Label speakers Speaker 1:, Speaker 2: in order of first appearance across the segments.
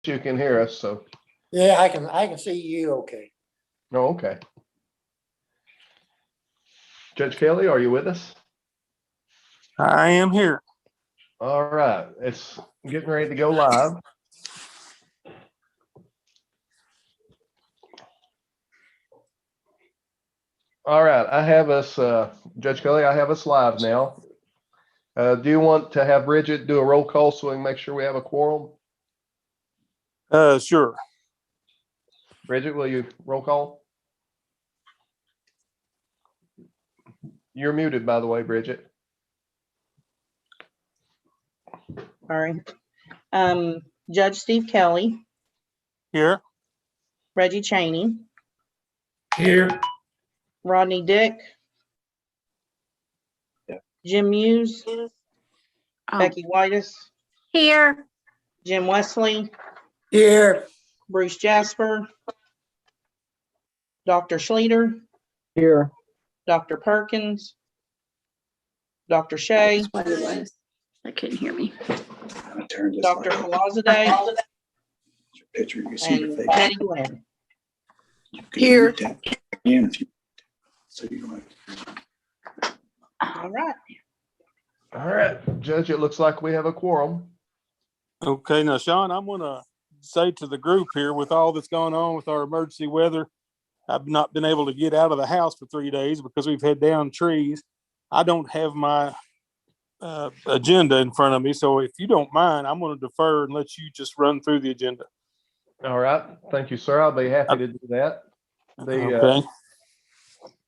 Speaker 1: you can hear us, so.
Speaker 2: Yeah, I can see you okay.
Speaker 1: Oh, okay. Judge Kelly, are you with us?
Speaker 3: I am here.
Speaker 1: All right, it's getting ready to go live. All right, I have us, Judge Kelly, I have us live now. Do you want to have Bridget do a roll call so we can make sure we have a quorum?
Speaker 3: Sure.
Speaker 1: Bridget, will you roll call? You're muted, by the way, Bridget.
Speaker 4: Sorry. Judge Steve Kelly,
Speaker 3: Here.
Speaker 4: Reggie Cheney,
Speaker 2: Here.
Speaker 4: Rodney Dick, Jim Muse, Becky Whitus,
Speaker 5: Here.
Speaker 4: Jim Wesley,
Speaker 2: Here.
Speaker 4: Bruce Jasper, Dr. Schleter,
Speaker 2: Here.
Speaker 4: Dr. Perkins, Dr. Shea,
Speaker 5: That's what it was. I couldn't hear me.
Speaker 4: Dr. Falazade,
Speaker 6: Picture, you see your
Speaker 4: and
Speaker 6: face.
Speaker 4: Betty Lynn.
Speaker 2: Here.
Speaker 6: So you don't have
Speaker 4: All right.
Speaker 1: All right, Judge, it looks like we have a quorum.
Speaker 3: Okay. Now, Sean, I'm going to say to the group here, with all that's going on with our emergency weather, I've not been able to get out of the house for 3 days because we've had down trees. I don't have my agenda in front of me. So if you don't mind, I'm going to defer and let you just run through the agenda.
Speaker 1: All right, thank you, sir. I'll be happy to do that.
Speaker 3: Okay.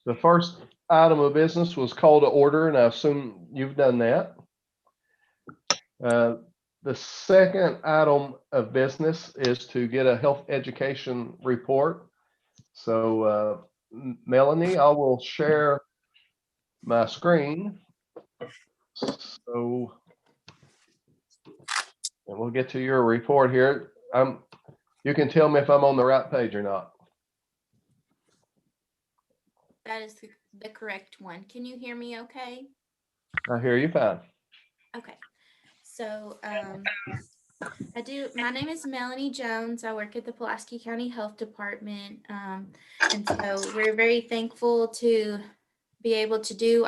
Speaker 1: The first item of business was call to order, and I assume you've done that. The second item of business is to get a health education report. So, Melanie, I will share my screen. So, and we'll get to your report here. You can tell me if I'm on the right page or not.
Speaker 5: That is the correct one. Can you hear me okay?
Speaker 1: I hear you fine.
Speaker 5: Okay. So my name is Melanie Jones. I work at the Pulaski County Health Department. And so we're very thankful to be able to do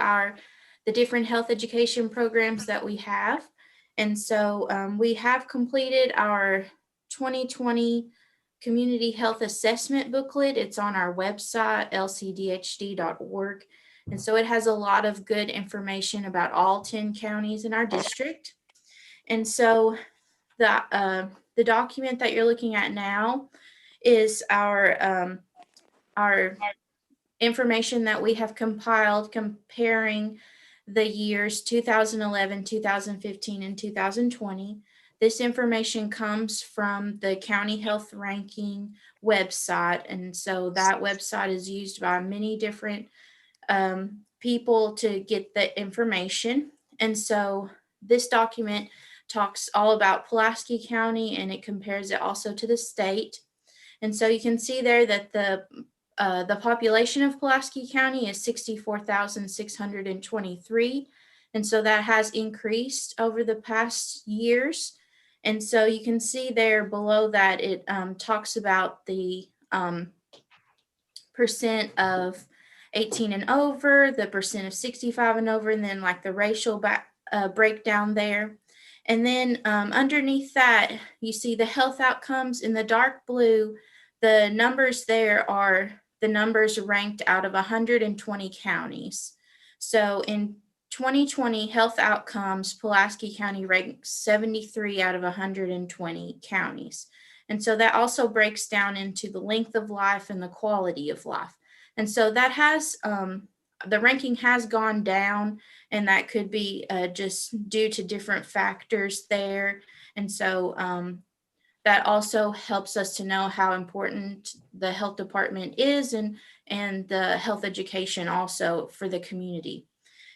Speaker 5: the different health education programs that we have. And so we have completed our 2020 Community Health Assessment booklet. It's on our website, lcdhd.org. And so it has a lot of good information about all 10 counties in our district. And so the document that you're looking at now is our information that we have compiled comparing the years 2011, 2015, and 2020. This information comes from the County Health Ranking website. And so that website is used by many different people to get the information. And so this document talks all about Pulaski County, and it compares it also to the state. And so you can see there that the population of Pulaski County is 64,623. And so that has increased over the past years. And so you can see there below that it talks about the percent of 18 and over, the percent of 65 and over, and then like the racial breakdown there. And then underneath that, you see the health outcomes in the dark blue. The numbers there are the numbers ranked out of 120 counties. So in 2020 health outcomes, Pulaski County ranked 73 out of 120 counties. And so that also breaks down into the length of life and the quality of life. And so that has, the ranking has gone down, and that could be just due to different factors there. And so that also helps us to know how important the health department is and the health education also for the community.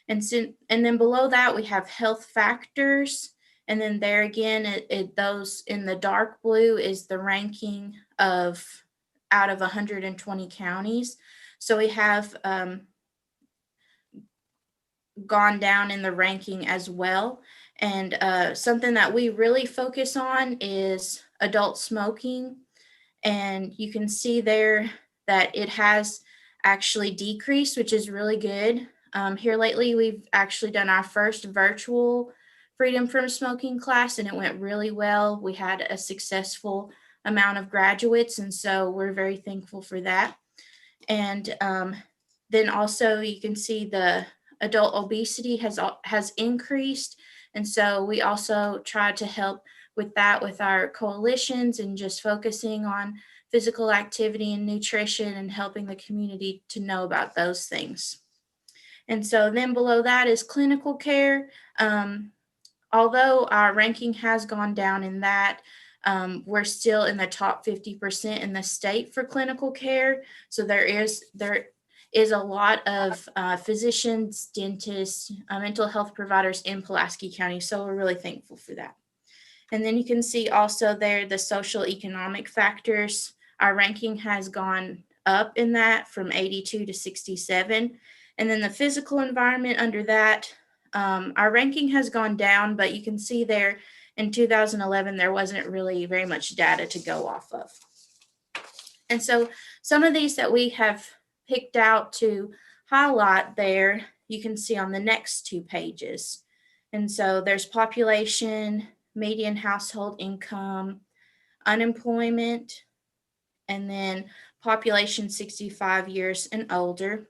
Speaker 5: And then below that, we have health factors. And then there again, those in the dark blue is the ranking of out of 120 counties. So we have gone down in the ranking as well. And something that we really focus on is adult smoking. And you can see there that it has actually decreased, which is really good. Here lately, we've actually done our first virtual freedom from smoking class, and it went really well. We had a successful amount of graduates, and so we're very thankful for that. And then also you can see the adult obesity has increased, and so we also try to help with that with our coalitions and just focusing on physical activity and nutrition and helping the community to know about those things. And so then below that is clinical care. Although our ranking has gone down in that, we're still in the top 50% in the state for clinical care. So there is a lot of physicians, dentists, mental health providers in Pulaski County. So we're really thankful for that. And then you can see also there the social economic factors. Our ranking has gone up in that from 82 to 67. And then the physical environment under that, our ranking has gone down, but you can see there in 2011, there wasn't really very much data to go off of. And so some of these that we have picked out to highlight there, you can see on the next 2 pages. And so there's population, median household income, unemployment, and then population 65 years and older.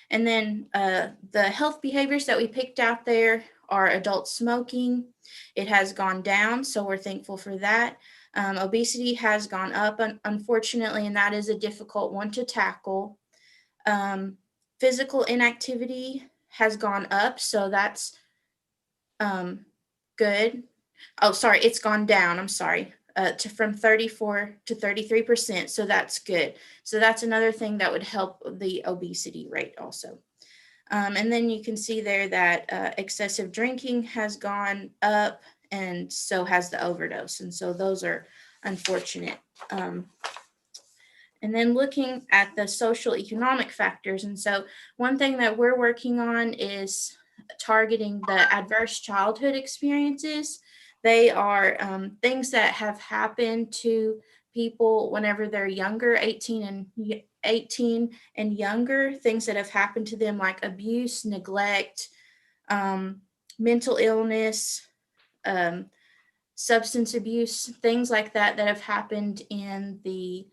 Speaker 5: And then the health behaviors that we picked out there are adult smoking. It has gone down, so we're thankful for that. Obesity has gone up, unfortunately, and that is a difficult one to tackle. Physical inactivity has gone up, so that's good. Oh, sorry, it's gone down. I'm sorry. From 34 to 33%. So that's good. So that's another thing that would help the obesity rate also. And then you can see there that excessive drinking has gone up, and so has the overdose. And so those are unfortunate. And then looking at the social economic factors. And so one thing that we're working on is targeting the adverse childhood experiences. They are things that have happened to people whenever they're younger, 18 and younger, things that have happened to them like abuse, neglect, mental illness, substance abuse, things like that that have happened in the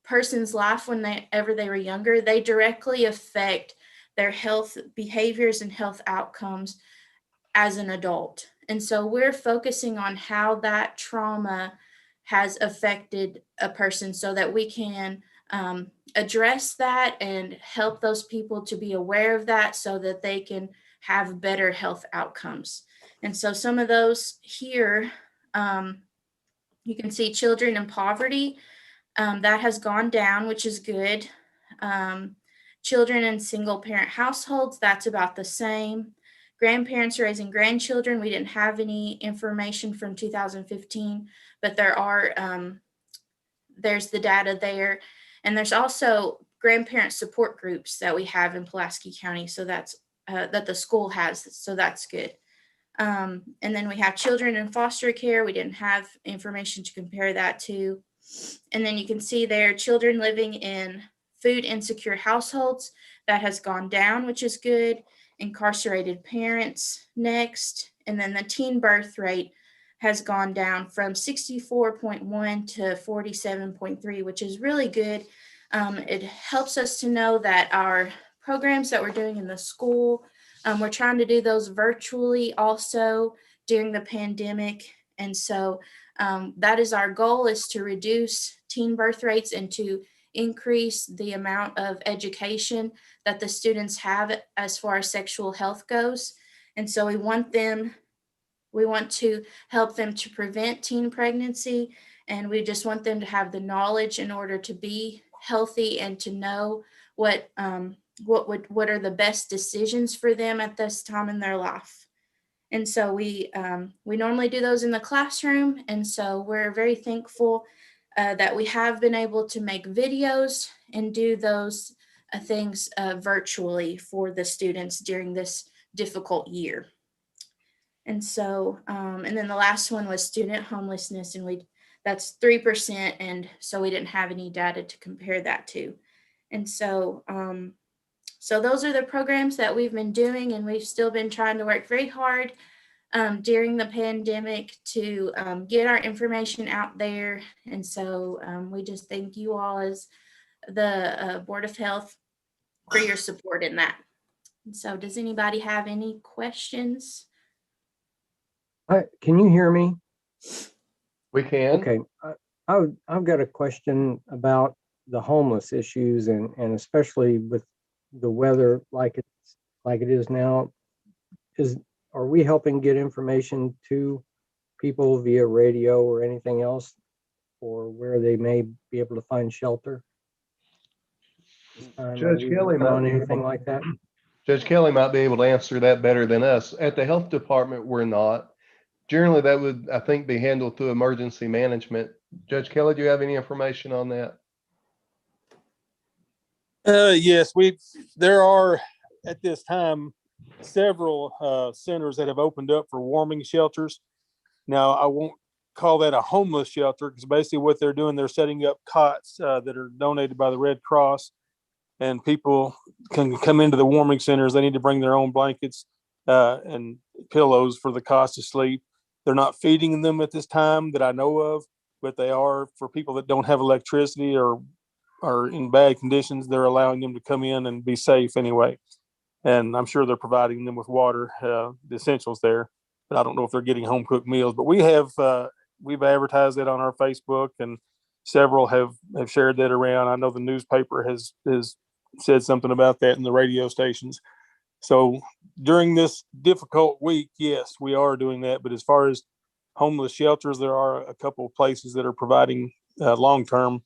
Speaker 5: person's life whenever they were younger. They directly affect their health behaviors and health outcomes as an adult. And so we're focusing on how that trauma has affected a person so that we can address that and help those people to be aware of that so that they can have better health outcomes. And so some of those here, you can see children in poverty, that has gone down, which is good. Children in single parent households, that's about the same. Grandparents raising grandchildren, we didn't have any information from 2015, but there's the data there. And there's also grandparent support groups that we have in Pulaski County, so that's that the school has, so that's good. And then we have children in foster care. We didn't have information to compare that to. And then you can see there children living in food insecure households, that has gone down, which is good. Incarcerated parents next. And then the teen birth rate has gone down from 64.1 to 47.3, which is really good. It helps us to know that our programs that we're doing in the school, we're trying to do those virtually also during the pandemic. And so that is our goal, is to reduce teen birth rates and to increase the amount of education that the students have as far as sexual health goes. And so we want to help them to prevent teen pregnancy, and we just want them to have the knowledge in order to be healthy and to know what are the best decisions for them at this time in their life. And so we normally do those in the classroom, and so we're very thankful that we have been able to make videos and do those things virtually for the students during this difficult year. And so, and then the last one was student homelessness, and that's 3%. And so we didn't have any data to compare that to. And so, so those are the programs that we've been doing, and we've still been trying to work very hard during the pandemic to get our information out there. And so we just thank you all as the Board of Health for your support in that. And so does anybody have any questions?
Speaker 2: Can you hear me?
Speaker 1: We can.
Speaker 2: Okay. I've got a question about the homeless issues and especially with the weather like it is now. Are we helping get information to people via radio or anything else, or where they may be able to find shelter?
Speaker 1: Judge Kelly might
Speaker 2: on
Speaker 1: be
Speaker 2: anything
Speaker 1: able-
Speaker 2: like that?
Speaker 1: Judge Kelly might be able to answer that better than us. At the health department, we're not. Generally, that would, I think, be handled through emergency management. Judge Kelly, do you have any information on that?
Speaker 3: Yes, there are at this time several centers that have opened up for warming shelters. Now, I won't call that a homeless shelter because basically what they're doing, they're setting up cots that are donated by the Red Cross, and people can come into the warming centers. They need to bring their own blankets and pillows for the cots to sleep. They're not feeding them at this time that I know of, but they are for people that don't have electricity or are in bad conditions. They're allowing them to come in and be safe anyway. And I'm sure they're providing them with water, the essentials there, but I don't know if they're getting home cooked meals. But we've advertised it on our Facebook, and several have shared that around. I know the newspaper has said something about that in the radio stations. So during this difficult week, yes, we are doing that. But as far as homeless shelters, there are a couple of places that are providing long-term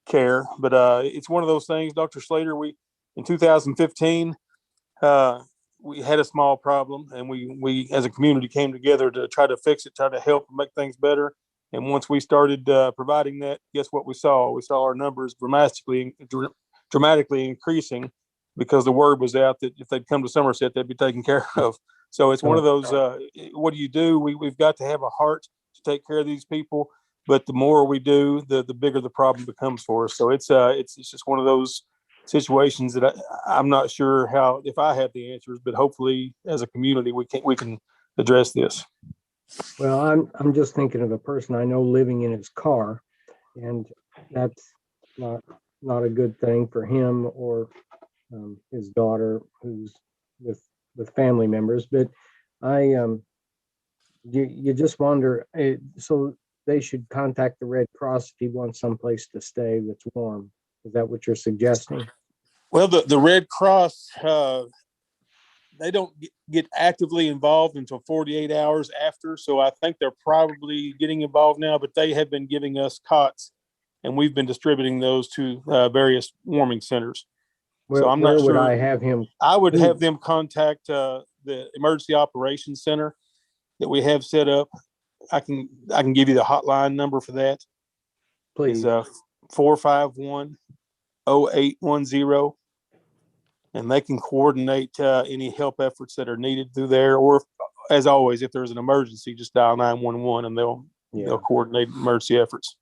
Speaker 3: care. But it's one of those things, Dr. Slater, in 2015, we had a small problem, and we as a community came together to try to fix it, try to help make things better. And once we started providing that, guess what we saw? We saw our numbers dramatically increasing, because the word was out that if they'd come to Somerset, they'd be taken care of. So it's one of those, what do you do? We've got to have a heart to take care of these people, but the more we do, the bigger the problem becomes for us. So it's just one of those situations that I'm not sure if I have the answers, but hopefully as a community, we can address this.
Speaker 2: Well, I'm just thinking of a person I know living in his car, and that's not a good thing for him or his daughter who's with family members. But you just wonder, so they should contact the Red Cross if he wants someplace to stay that's warm. Is that what you're suggesting?
Speaker 3: Well, the Red Cross, they don't get actively involved until 48 hours after. So I think they're probably getting involved now, but they have been giving us cots, and we've been distributing those to various warming centers. So I'm not sure.
Speaker 2: Where would I have him?
Speaker 3: I would have them contact the Emergency Operations Center that we have set up. I can give you the hotline number for that.
Speaker 2: Please.
Speaker 3: It's 451-0810. And they can coordinate any help efforts that are needed through there. Or, as always, if there's an emergency, just dial 911 and they'll coordinate emergency efforts.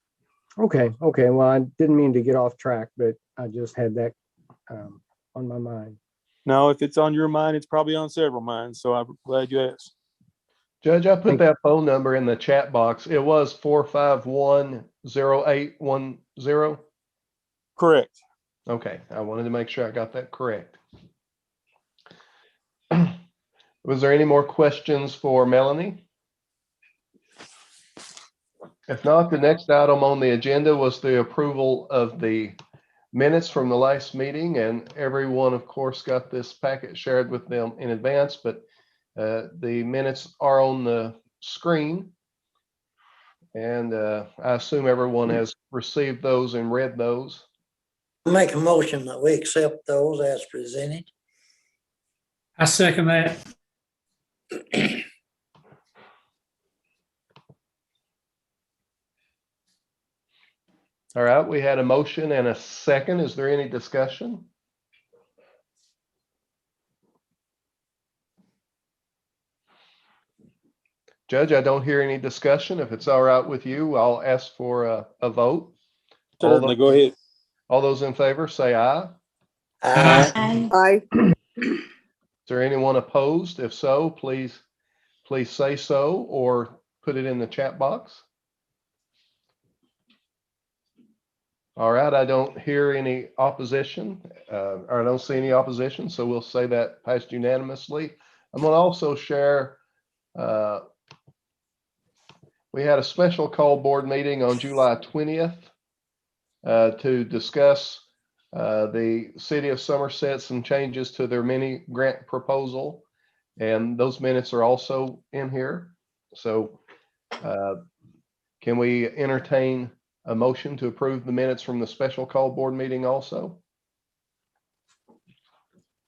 Speaker 2: Okay. Well, I didn't mean to get off track, but I just had that on my mind.
Speaker 3: No, if it's on your mind, it's probably on several minds. So I'm glad you asked.
Speaker 1: Judge, I put that phone number in the chat box. It was 451-0810.
Speaker 3: Correct.
Speaker 1: Okay, I wanted to make sure I got that correct. Was there any more questions for Melanie? If not, the next item on the agenda was the approval of the minutes from the last meeting, and everyone, of course, got this packet shared with them in advance, but the minutes are on the screen, and I assume everyone has received those and read those.
Speaker 7: Make a motion that we accept those as presented.
Speaker 8: I second that.
Speaker 1: All right, we had a motion and a second. Is there any discussion? Judge, I don't hear any discussion. If it's all right with you, I'll ask for a vote.
Speaker 3: Certainly, go ahead.
Speaker 1: All those in favor, say aye.
Speaker 7: Aye.
Speaker 9: Aye.
Speaker 1: Is there anyone opposed? If so, please say so or put it in the chat box. All right, I don't hear any opposition, or I don't see any opposition, so we'll say that passed unanimously. I'm going to also share, we had a special call board meeting on July 20th to discuss the City of Somerset, some changes to their mini grant proposal, and those minutes are also in here. So can we entertain a motion to approve the minutes from the special call board meeting also?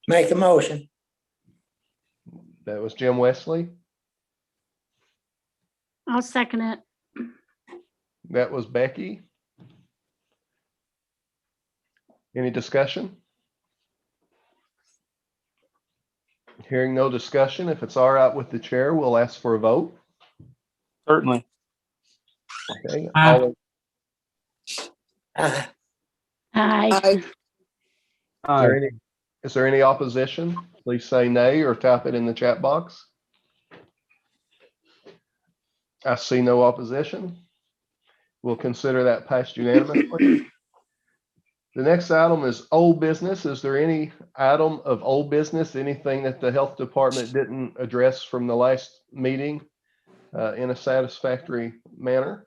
Speaker 7: Make a motion.
Speaker 1: That was Jim Wesley.
Speaker 10: I'll second it.
Speaker 1: That was Becky. Any discussion? Hearing no discussion, if it's all right with the chair, we'll ask for a vote.
Speaker 3: Certainly.
Speaker 1: Okay.
Speaker 8: Aye.
Speaker 7: Aye.
Speaker 10: Aye.
Speaker 9: Aye.
Speaker 1: Is there any opposition? Please say nay or type it in the chat box. I see no opposition. We'll consider that passed unanimously. The next item is old business. Is there any item of old business, anything that the health department didn't address from the last meeting in a satisfactory manner?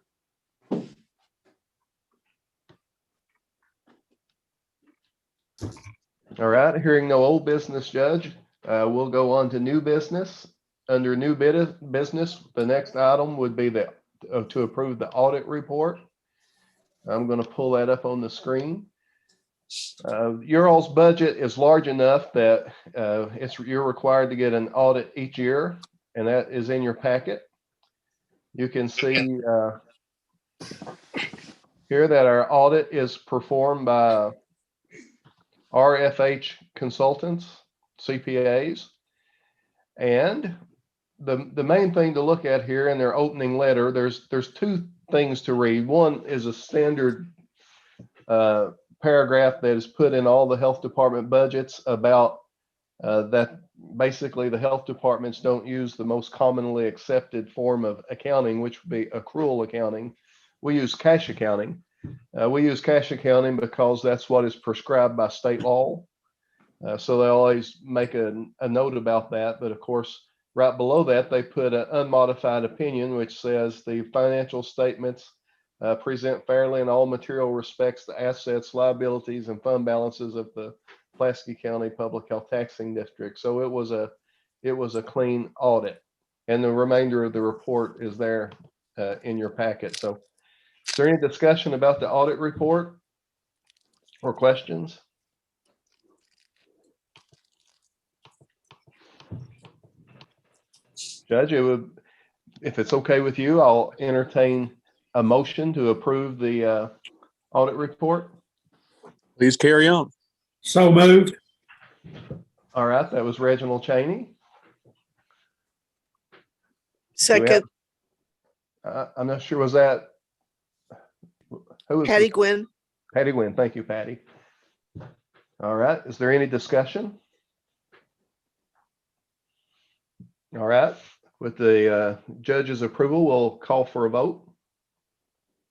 Speaker 1: All right, hearing no old business, Judge, we'll go on to new business. Under new business, the next item would be to approve the audit report. I'm going to pull that up on the screen. Your all's budget is large enough that you're required to get an audit each year, and that is in your packet. You can see here that our audit is performed by RFH consultants, CPAs, and the main thing to look at here in their opening letter, there's two things to read. One is a standard paragraph that is put in all the health department budgets about that basically the health departments don't use the most commonly accepted form of accounting, which would be accrual accounting. We use cash accounting. We use cash accounting because that's what is prescribed by state law. So they always make a note about that. But of course, right below that, they put an unmodified opinion, which says the financial statements present fairly in all material respects the assets, liabilities, and fund balances of the Pulaski County Public Health Taxing District. So it was a clean audit, and the remainder of the report is there in your packet. So is there any discussion about the audit report or questions? Judge, if it's okay with you, I'll entertain a motion to approve the audit report.
Speaker 3: Please carry on.
Speaker 8: So moved.
Speaker 1: All right, that was Reginald Cheney.
Speaker 9: Second,
Speaker 1: I'm not sure, was that? Who was
Speaker 9: Patty Gwynn.
Speaker 1: Patty Gwynn. Thank you, Patty. All right, is there any discussion? All right, with the judge's approval, we'll call for a vote.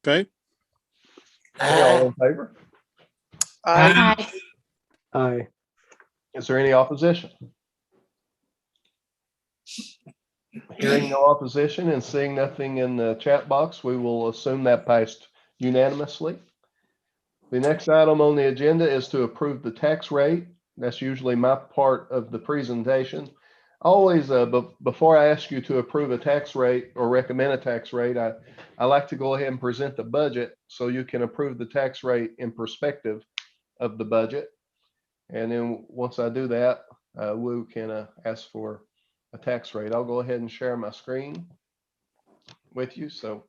Speaker 3: Okay.
Speaker 1: All in favor?
Speaker 9: Aye.
Speaker 10: Aye.
Speaker 2: Aye.
Speaker 1: Is there any opposition? Hearing no opposition and seeing nothing in the chat box, we will assume that passed unanimously. The next item on the agenda is to approve the tax rate. That's usually my part of the presentation. Always, before I ask you to approve a tax rate or recommend a tax rate, I like to go ahead and present the budget so you can approve the tax rate in perspective of the budget. And then once I do that, we can ask for a tax rate. I'll go ahead and share my screen with you so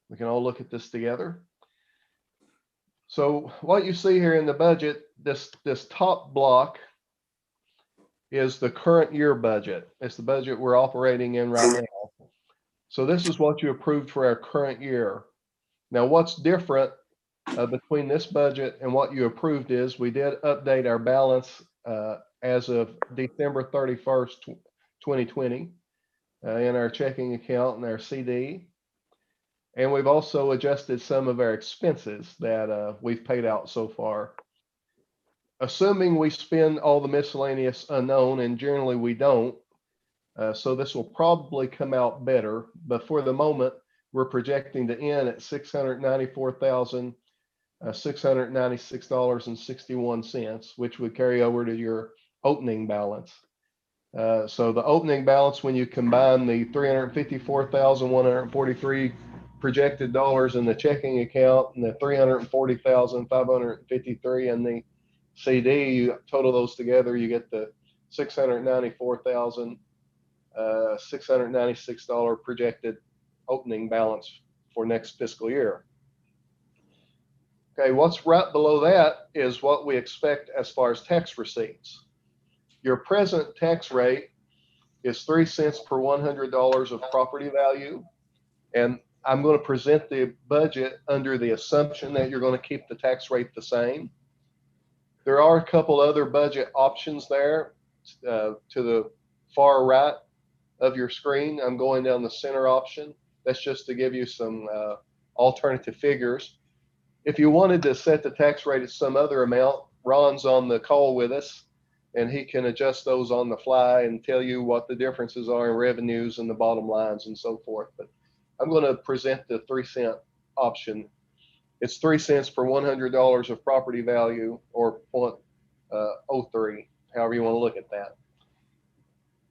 Speaker 1: we can all look at this together. So what you see here in the budget, this top block is the current year budget. It's the budget we're operating in right now. So this is what you approved for our current year. Now, what's different between this budget and what you approved is we did update our balance as of December 31st, 2020 in our checking account and our CD. And we've also adjusted some of our expenses that we've paid out so far. Assuming we spend all the miscellaneous unknown, and generally we don't, so this will probably come out better, but for the moment, we're projecting to end at $694,696.61, which would carry over to your opening balance. So the opening balance, when you combine the $354,143 projected dollars in the checking account and the $340,553 in the CD, you total those together, you get the $694,696 projected opening balance for next fiscal year. Okay, what's right below that is what we expect as far as tax receipts. Your present tax rate is 3 cents per $100 of property value. And I'm going to present the budget under the assumption that you're going to keep the tax rate the same. There are a couple other budget options there to the far right of your screen. I'm going down the center option. That's just to give you some alternative figures. If you wanted to set the tax rate at some other amount, Ron's on the call with us, and he can adjust those on the fly and tell you what the differences are in revenues and the bottom lines and so forth. But I'm going to present the 3 cent option. It's 3 cents per $100 of property value, or 0.03, however you want to look at that.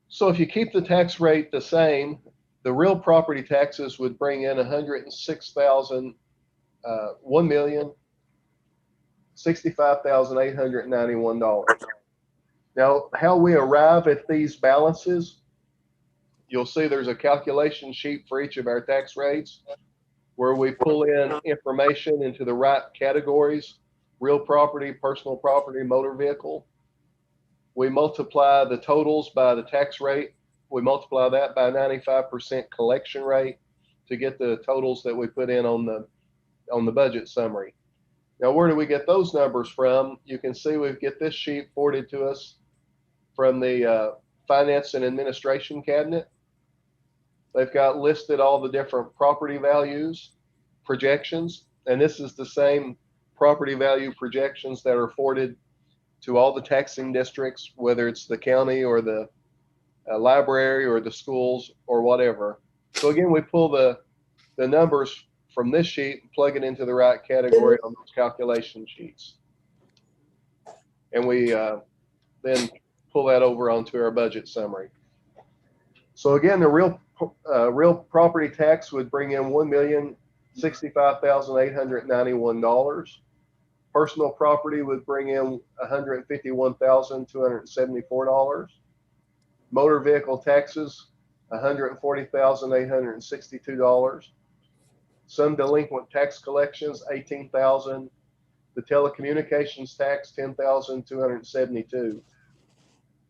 Speaker 1: So if you keep the tax rate the same, the real property taxes would bring in $1,065,891. Now, how we arrive at these balances, you'll see there's a calculation sheet for each of our tax rates where we pull in information into the right categories: real property, personal property, motor vehicle. We multiply the totals by the tax rate. We multiply that by 95% collection rate to get the totals that we put in on the budget summary. Now, where do we get those numbers from? You can see we get this sheet forwarded to us from the Finance and Administration Cabinet. They've got listed all the different property values, projections, and this is the same property value projections that are forwarded to all the taxing districts, whether it's the county or the library or the schools or whatever. So again, we pull the numbers from this sheet and plug it into the right category on those calculation sheets. And we then pull that over onto our budget summary. So again, the real property tax would bring in $1,065,891. Personal property would bring in $151,274. Motor vehicle taxes, $140,862. Some delinquent tax collections, $18,000. The telecommunications tax, $10,272.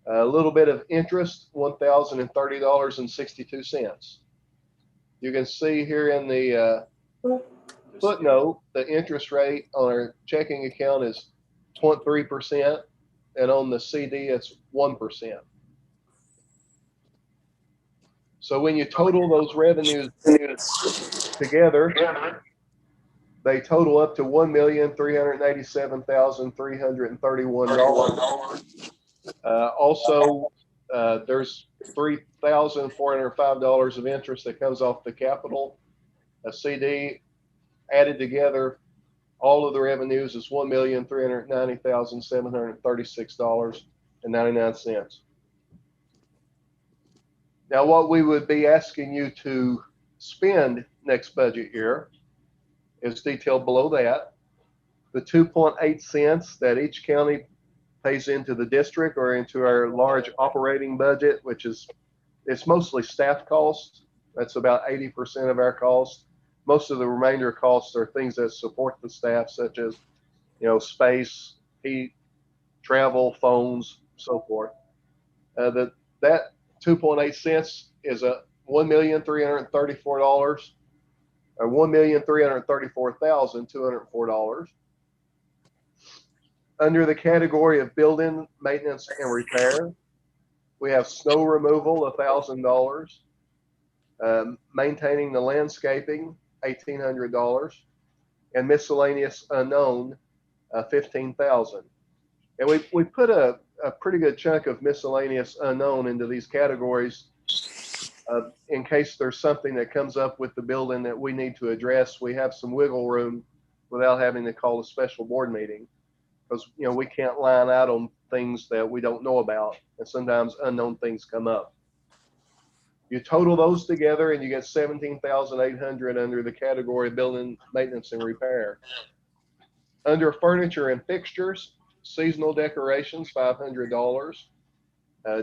Speaker 1: A little bit of interest, $1,030.62. You can see here in the footnote, the interest rate on our checking account is 0.3%, and on the CD, it's 1%. So when you total those revenues together, they total up to $1,387,331. Also, there's $3,405 of interest that comes off the capital. A CD added together, all of the revenues is $1,390,736.99. Now, what we would be asking you to spend next budget year is detailed below that. The 2.8 cents that each county pays into the district or into our large operating budget, which is, it's mostly staff costs. That's about 80% of our costs. Most of the remainder costs are things that support the staff, such as, space, heat, travel, phones, so forth. That 2.8 cents is $1,334 or $1,334,204. Under the category of building maintenance and repair, we have snow removal, $1,000. Maintaining the landscaping, $1,800, and miscellaneous unknown, $15,000. And we put a pretty good chunk of miscellaneous unknown into these categories in case there's something that comes up with the building that we need to address. We have some wiggle room without having to call a special board meeting, because we can't line out on things that we don't know about, and sometimes unknown things come up. You total those together and you get $17,800 under the category of building maintenance and repair. Under furniture and fixtures, seasonal decorations, $500.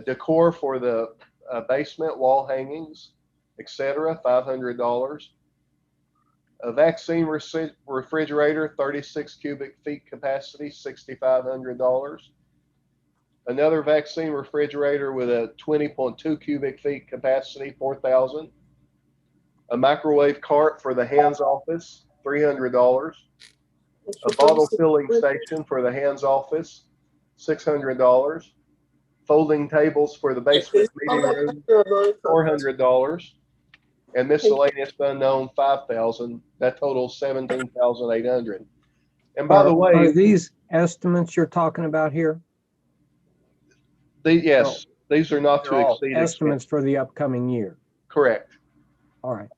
Speaker 1: Decor for the basement, wall hangings, etc., $500. A vaccine refrigerator, 36 cubic feet capacity, $6,500. Another vaccine refrigerator with a 20.2 cubic feet capacity, $4,000. A microwave cart for the hands office, $300. A bottle filling station for the hands office, $600. Folding tables for the basement meeting room, $400. And miscellaneous unknown, $5,000. That totals $17,800. And by the way,
Speaker 2: are these estimates you're talking about here?
Speaker 1: Yes, these are not to exceed
Speaker 2: estimates for the upcoming year.
Speaker 1: Correct.
Speaker 2: All right.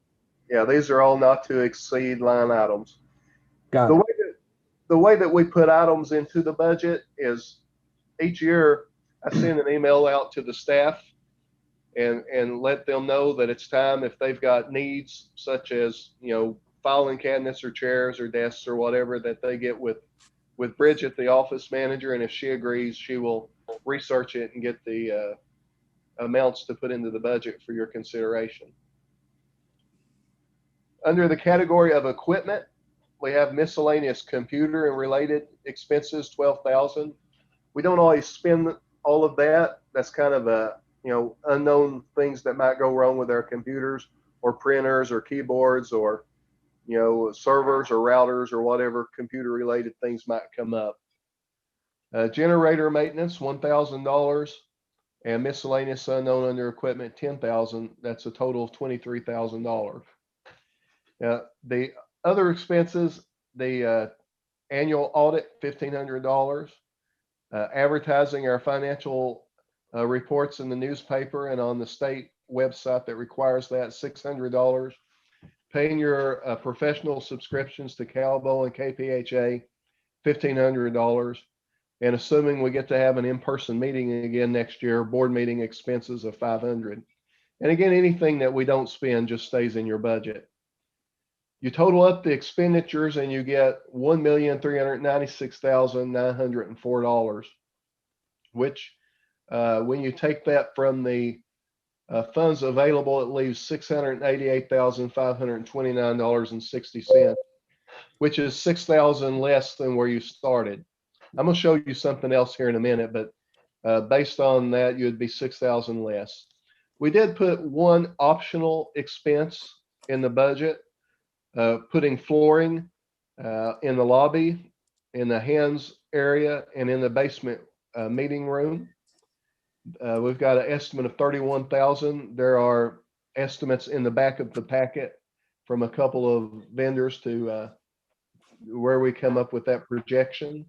Speaker 1: Yeah, these are all not to exceed line items.
Speaker 2: Got it.
Speaker 1: The way that we put items into the budget is each year I send an email out to the staff and let them know that it's time, if they've got needs such as, filing cabinets or chairs or desks or whatever, that they get with Bridget, the office manager, and if she agrees, she will research it and get the amounts to put into the budget for your consideration. Under the category of equipment, we have miscellaneous computer and related expenses, $12,000. We don't always spend all of that. That's kind of a unknown things that might go wrong with our computers or printers or keyboards or servers or routers or whatever computer related things might come up. Generator maintenance, $1,000, and miscellaneous unknown under equipment, $10,000. That's a total of $23,000. The other expenses, the annual audit, $1,500. Advertising our financial reports in the newspaper and on the state website that requires that, $600. Paying your professional subscriptions to Calvo and KPHA, $1,500. And assuming we get to have an in-person meeting again next year, board meeting expenses of $500. And again, anything that we don't spend just stays in your budget. You total up the expenditures and you get $1,396,904, which when you take that from the funds available, it leaves $688,529.60, which is $6,000 less than where you started. I'm going to show you something else here in a minute, but based on that, you'd be $6,000 less. We did put one optional expense in the budget, putting flooring in the lobby, in the hands area, and in the basement meeting room. We've got an estimate of $31,000. There are estimates in the back of the packet from a couple of vendors to where we come up with that projection.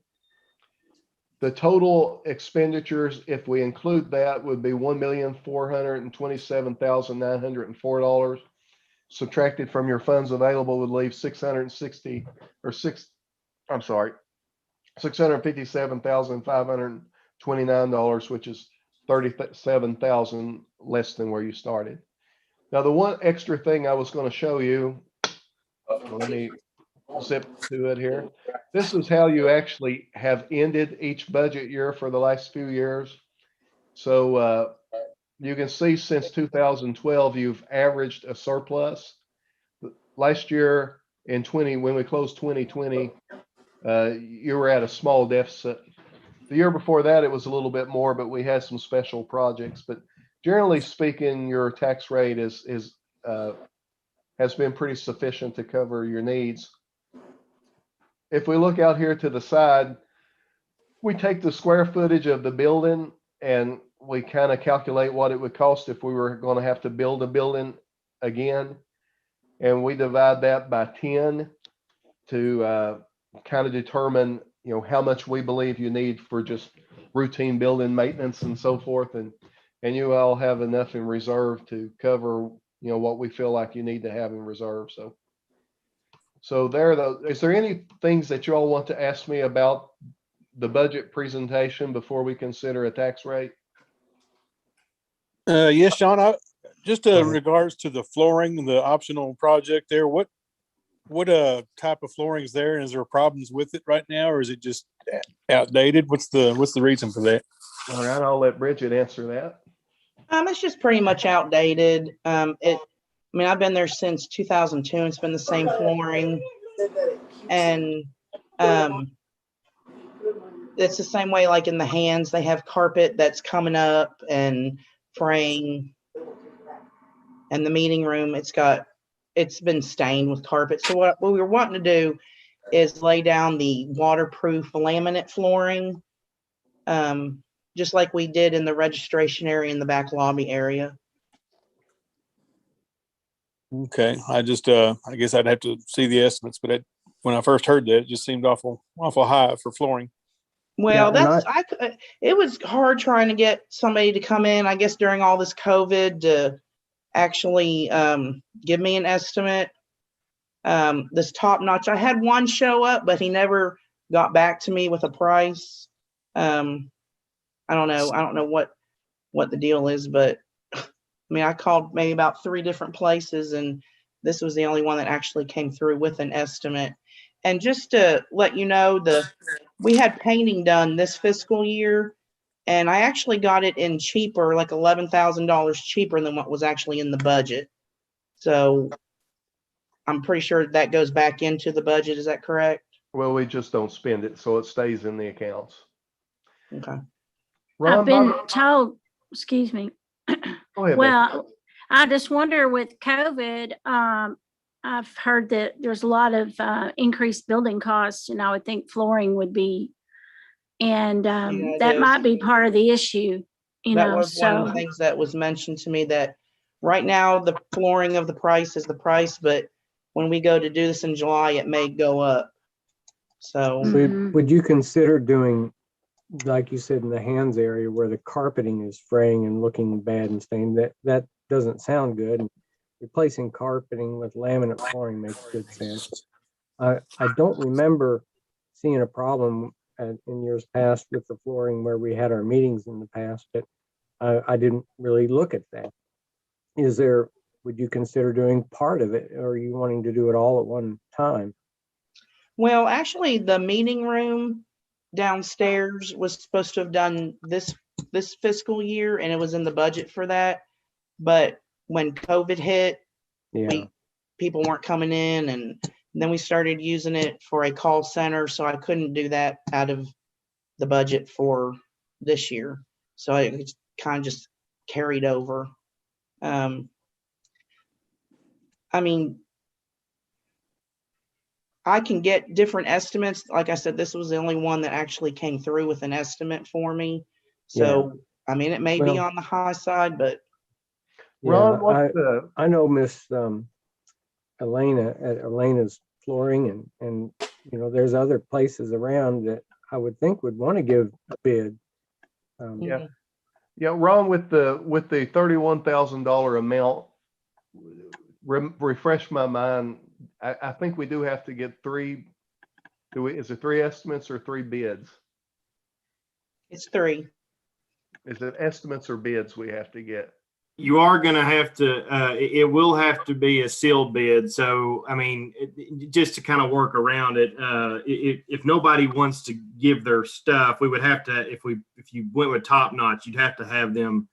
Speaker 1: The total expenditures, if we include that, would be $1,427,904. Subtracted from your funds available would leave $657,529, which is $37,000 less than where you started. Now, the one extra thing I was going to show you, let me zip to it here. This is how you actually have ended each budget year for the last few years. So you can see since 2012, you've averaged a surplus. Last year in when we closed 2020, you were at a small deficit. The year before that, it was a little bit more, but we had some special projects. But generally speaking, your tax rate has been pretty sufficient to cover your needs. If we look out here to the side, we take the square footage of the building and we kind of calculate what it would cost if we were going to have to build a building again. And we divide that by 10 to kind of determine, how much we believe you need for just routine building maintenance and so forth. And you all have enough in reserve to cover, what we feel like you need to have in reserve. So there, though, is there any things that you all want to ask me about the budget presentation before we consider a tax rate?
Speaker 3: Yes, Sean, just
Speaker 2: Go ahead.
Speaker 3: regards to the flooring, the optional project there, what type of flooring is there? And is there problems with it right now, or is it just outdated? What's the reason for that?
Speaker 1: All right, I'll let Bridget answer that.
Speaker 4: It's just pretty much outdated. I've been there since 2002. It's been the same flooring, and it's the same way. Like in the hands, they have carpet that's coming up and fraying, and the meeting room, it's been stained with carpet. So what we were wanting to do is lay down the waterproof laminate flooring, just like we did in the registration area in the back lobby area.
Speaker 3: Okay, I guess I'd have to see the estimates, but when I first heard that, it just seemed awful high for flooring.
Speaker 4: Well,
Speaker 2: Yeah,
Speaker 4: it was hard trying to get somebody to come in, I guess, during all this COVID to actually give me an estimate. This top notch, I had one show up, but he never got back to me with a price. I don't know what the deal is, but I called maybe about 3 different places, and this was the only one that actually came through with an estimate. And just to let you know, we had painting done this fiscal year, and I actually got it in cheaper, like $11,000 cheaper than what was actually in the budget. So I'm pretty sure that goes back into the budget. Is that correct?
Speaker 1: Well, we just don't spend it, so it stays in the accounts.
Speaker 4: Okay.
Speaker 1: Ron,
Speaker 10: I've been
Speaker 1: Bob,
Speaker 10: told, excuse me.
Speaker 1: go ahead, Becky.
Speaker 10: Well, I just wonder with COVID, I've heard that there's a lot of increased building costs, and I would think flooring would be, and
Speaker 4: it
Speaker 10: that
Speaker 4: is.
Speaker 10: might be part of the issue,
Speaker 4: That was one of the things that was mentioned to me, that right now the flooring of the price is the price, but when we go to do this in July, it may go up. So
Speaker 2: Would you consider doing, like you said, in the hands area where the carpeting is fraying and looking bad and stained? That doesn't sound good. And replacing carpeting with laminate flooring makes good sense. I don't remember seeing a problem in years past with the flooring where we had our meetings in the past, but I didn't really look at that. Would you consider doing part of it, or are you wanting to do it all at one time?
Speaker 4: well, actually, the meeting room downstairs was supposed to have done this fiscal year, and it was in the budget for that. But when COVID hit,
Speaker 2: Yeah.
Speaker 4: people weren't coming in, and then we started using it for a call center, so I couldn't do that out of the budget for this year. So it kind of just carried over. I can get different estimates. Like I said, this was the only one that actually came through with an estimate for me. So, it may be on the high side, but.
Speaker 1: Ron,
Speaker 2: I know Miss Elena at Elena's Flooring, and there's other places around that I would think would want to give a bid.
Speaker 1: Ron, with the $31,000 amount, refresh my mind. I think we do have to get 3. Is it 3 estimates or 3 bids?
Speaker 4: It's 3.
Speaker 1: Is it estimates or bids we have to get?
Speaker 11: You are going to have to, it will have to be a sealed bid. So, just to kind of work around it, if nobody wants to give their stuff, we would have to, if you went with Top Notch, you'd have to have them,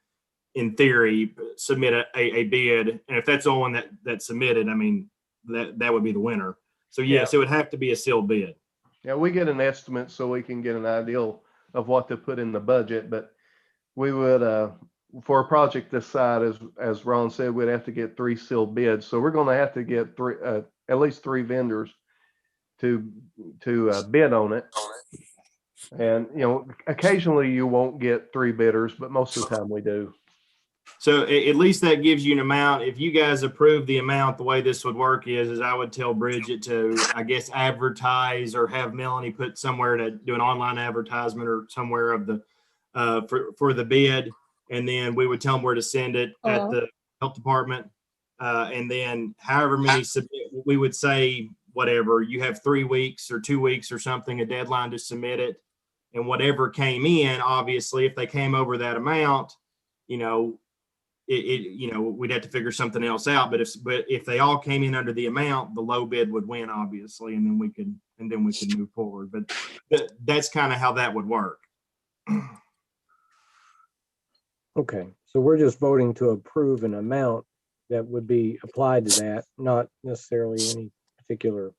Speaker 11: in theory, submit a bid. And if that's the one that submitted, that would be the winner. So yes, it would have to be a sealed bid.
Speaker 1: Yeah, we get an estimate so we can get an idea of what to put in the budget, but we would, for a project this size, as Ron said, we'd have to get 3 sealed bids. So we're going to have to get at least 3 vendors to bid on it. And, you know, occasionally you won't get 3 bidders, but most of the time we do.
Speaker 11: So at least that gives you an amount. If you guys approve the amount, the way this would work is I would tell Bridget to, I guess, advertise or have Melanie put somewhere to do an online advertisement or somewhere of the for the bid, and then we would tell them where to send it at the health department, and then however many submit, we would say whatever you have 3 weeks or 2 weeks or something, a deadline to submit it, and whatever came in, obviously, if they came over that amount, you know. You know, we'd have to figure something else out. But if they all came in under the amount, the low bid would win, obviously, and then we could move forward. But that's kind of how that would work.
Speaker 2: Okay, so we're just voting to approve an amount that would be applied to that, not necessarily any particular.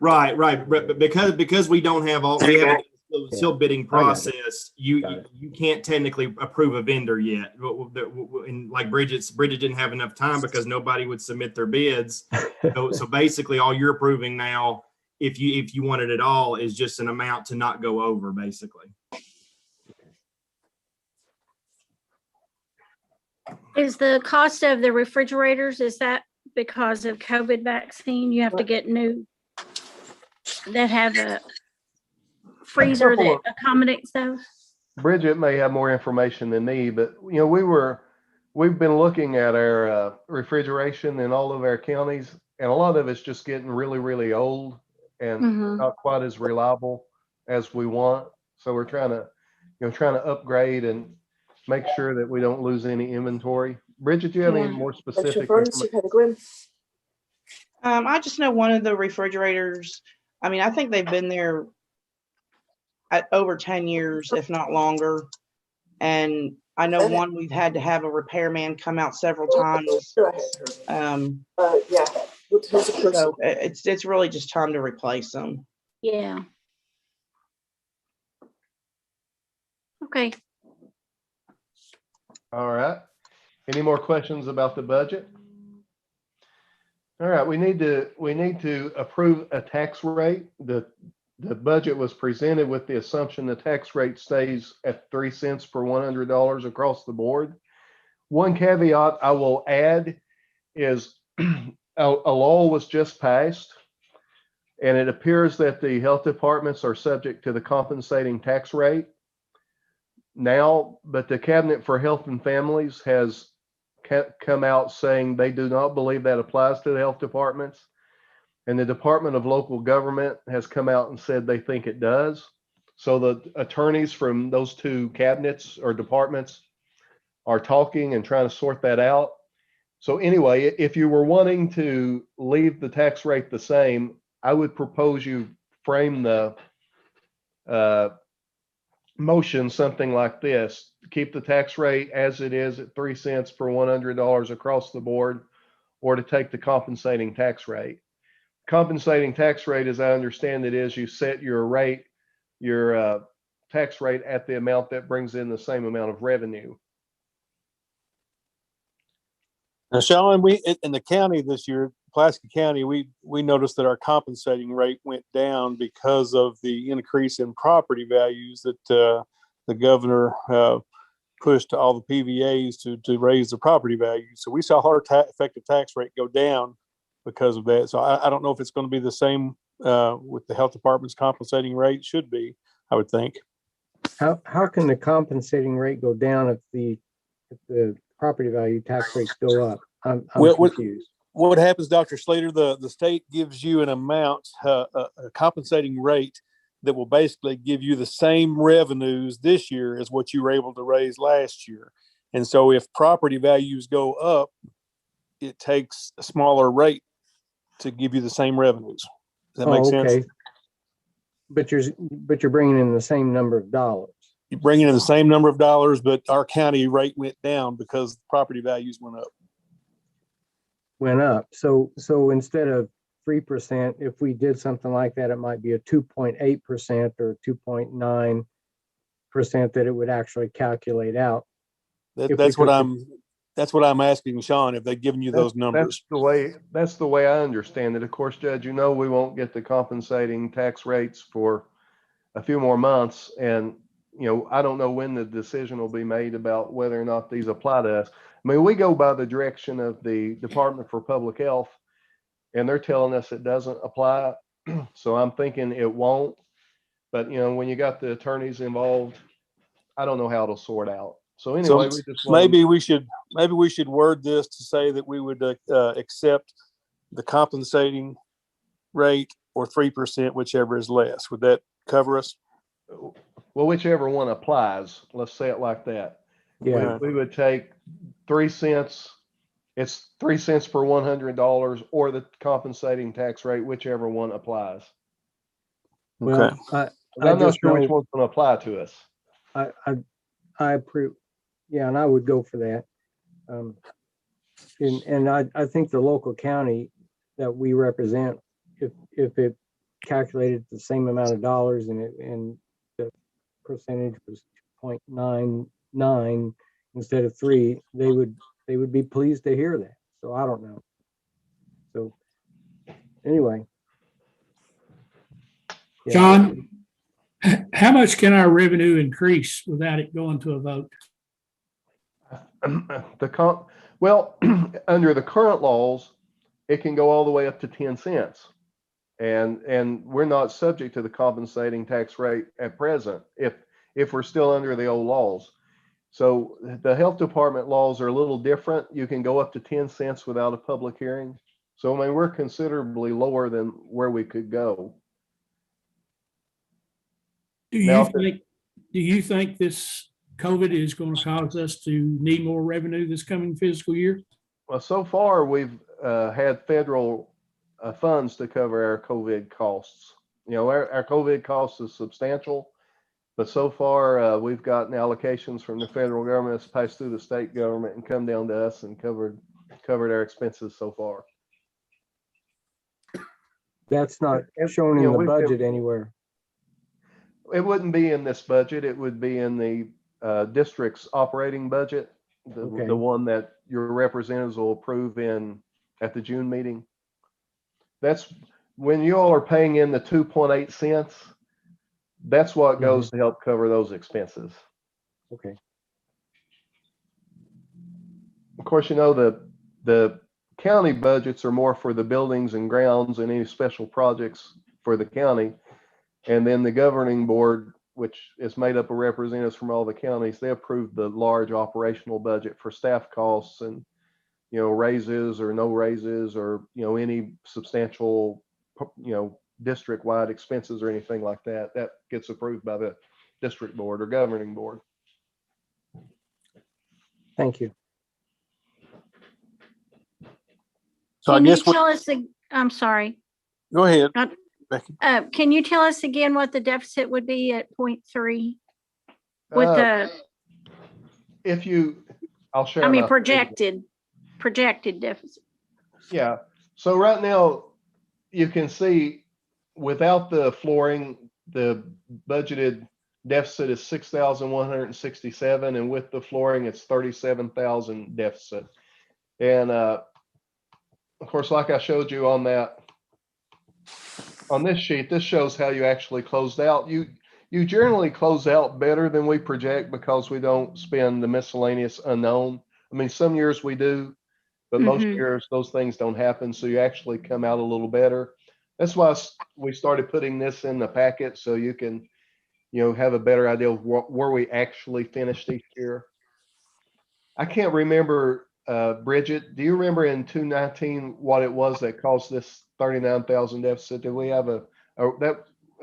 Speaker 11: Right. But because we don't have all, we haven't still bidding process. You can't technically approve a vendor yet. And like Bridget didn't have enough time because nobody would submit their bids. So basically, all you're approving now, if you wanted it all, is just an amount to not go over, basically.
Speaker 10: Is the cost of the refrigerators, is that because of COVID vaccine? You have to get new that have a freezer that accommodates those?
Speaker 1: Bridget may have more information than me, but you know, we've been looking at our refrigeration in all of our counties, and a lot of it's just getting really, really old and not quite as reliable as we want. So we're trying to upgrade and make sure that we don't lose any inventory. Bridget, do you have any more specific information?
Speaker 4: I just know one of the refrigerators, I mean, I think they've been there at over 10 years, if not longer. And I know one we've had to have a repairman come out several times. So it's really just time to replace them.
Speaker 10: Yeah. Okay.
Speaker 1: All right. Any more questions about the budget? All right, we need to approve a tax rate. The budget was presented with the assumption the tax rate stays at 3 cents per $100 across the board. One caveat I will add is a law was just passed, and it appears that the health departments are subject to the compensating tax rate now, but the Cabinet for Health and Families has come out saying they do not believe that applies to the health departments. And the Department of Local Government has come out and said they think it does. So the attorneys from those 2 cabinets or departments are talking and trying to sort that out. So anyway, if you were wanting to leave the tax rate the same, I would propose you frame the motion something like this: keep the tax rate as it is at 3 cents per $100 across the board, or to take the compensating tax rate. Compensating tax rate, as I understand it, is you set your rate, your tax rate at the amount that brings in the same amount of revenue.
Speaker 3: Now, Sean, we in the county this year, Pulaski County, we noticed that our compensating rate went down because of the increase in property values that the governor pushed to all the PVAs to raise the property value. So we saw our effective tax rate go down because of that. So I don't know if it's going to be the same with the health department's compensating rate. Should be, I would think.
Speaker 2: How can the compensating rate go down if the property value tax rates go up? I'm confused.
Speaker 3: What happens, Dr. Slater? The state gives you an amount, a compensating rate that will basically give you the same revenues this year as what you were able to raise last year. And so if property values go up, it takes a smaller rate to give you the same revenues. Does that make sense?
Speaker 2: But you're bringing in the same number of dollars.
Speaker 3: You're bringing in the same number of dollars, but our county rate went down because property values went up.
Speaker 2: So instead of 3%, if we did something like that, it might be a 2.8% or 2.9% that it would actually calculate out If
Speaker 3: That's
Speaker 2: we
Speaker 3: what
Speaker 2: took the-
Speaker 3: that's what I'm asking Sean, if they've given you those numbers.
Speaker 1: That's the way I understand it. Of course, Judge, we won't get the compensating tax rates for a few more months. And, I don't know when the decision will be made about whether or not these apply to us. I mean, we go by the direction of the Department for Public Health, and they're telling us it doesn't apply. So I'm thinking it won't. But, when you got the attorneys involved, I don't know how it'll sort out. So anyway,
Speaker 3: So
Speaker 1: we just
Speaker 3: maybe we should word this to say that we would accept the compensating rate or 3%, whichever is less. Would that cover us?
Speaker 1: well, whichever one applies, let's say it like that.
Speaker 2: Yeah,
Speaker 1: We would take 3 cents. It's 3 cents per $100 or the compensating tax rate, whichever one applies.
Speaker 2: well,
Speaker 3: Okay.
Speaker 1: I'm not
Speaker 2: just
Speaker 1: sure which
Speaker 2: know-
Speaker 1: one's going to apply to us.
Speaker 2: I approve. Yeah, and I would go for that. And I think the local county that we represent, if it calculated the same amount of dollars and the percentage was 0.99 instead of 3, they would be pleased to hear that. So I don't know. So anyway. Yeah.
Speaker 8: John, how much can our revenue increase without it going to a vote?
Speaker 1: Well, under the current laws, it can go all the way up to 10 cents. And we're not subject to the compensating tax rate at present if we're still under the old laws. So the health department laws are a little different. You can go up to 10 cents without a public hearing. So I mean, we're considerably lower than where we could go.
Speaker 8: Do you think this COVID is going to cause us to need more revenue this coming fiscal year?
Speaker 1: Well, so far we've had federal funds to cover our COVID costs. Our COVID costs is substantial, but so far we've gotten allocations from the federal government that's passed through the state government and come down to us and covered our expenses so far.
Speaker 2: That's not shown in the budget anywhere.
Speaker 1: It wouldn't be in this budget. It would be in the district's operating budget, the one that your representatives will approve at the June meeting. That's when you all are paying in the 2.8 cents. That's what goes to help cover those expenses.
Speaker 2: Okay.
Speaker 1: Of course, the county budgets are more for the buildings and grounds and any special projects for the county. And then the governing board, which is made up of representatives from all the counties, they approve the large operational budget for staff costs and, raises or no raises or, any substantial, district-wide expenses or anything like that. That gets approved by the district board or governing board.
Speaker 2: Thank you.
Speaker 3: So I
Speaker 10: Can you
Speaker 3: guess
Speaker 10: tell us, I'm sorry,
Speaker 3: go ahead, Becky.
Speaker 10: can you tell us again what the deficit would be at 0.3 with
Speaker 1: I'll share.
Speaker 10: I mean, projected deficit?
Speaker 1: Yeah. So right now you can see without the flooring, the budgeted deficit is 6,167, and with the flooring, it's 37,000 deficit. And of course, like I showed you on this sheet, this shows how you actually closed out. You generally close out better than we project because we don't spend the miscellaneous unknown. I mean, some years we do, but most years those things don't happen. So you actually come out a little better. That's why we started putting this in the packet so you can, have a better idea of where we actually finished each year. I can't remember, Bridget, do you remember in 2019 what it was that caused this 39,000 deficit? Did we have a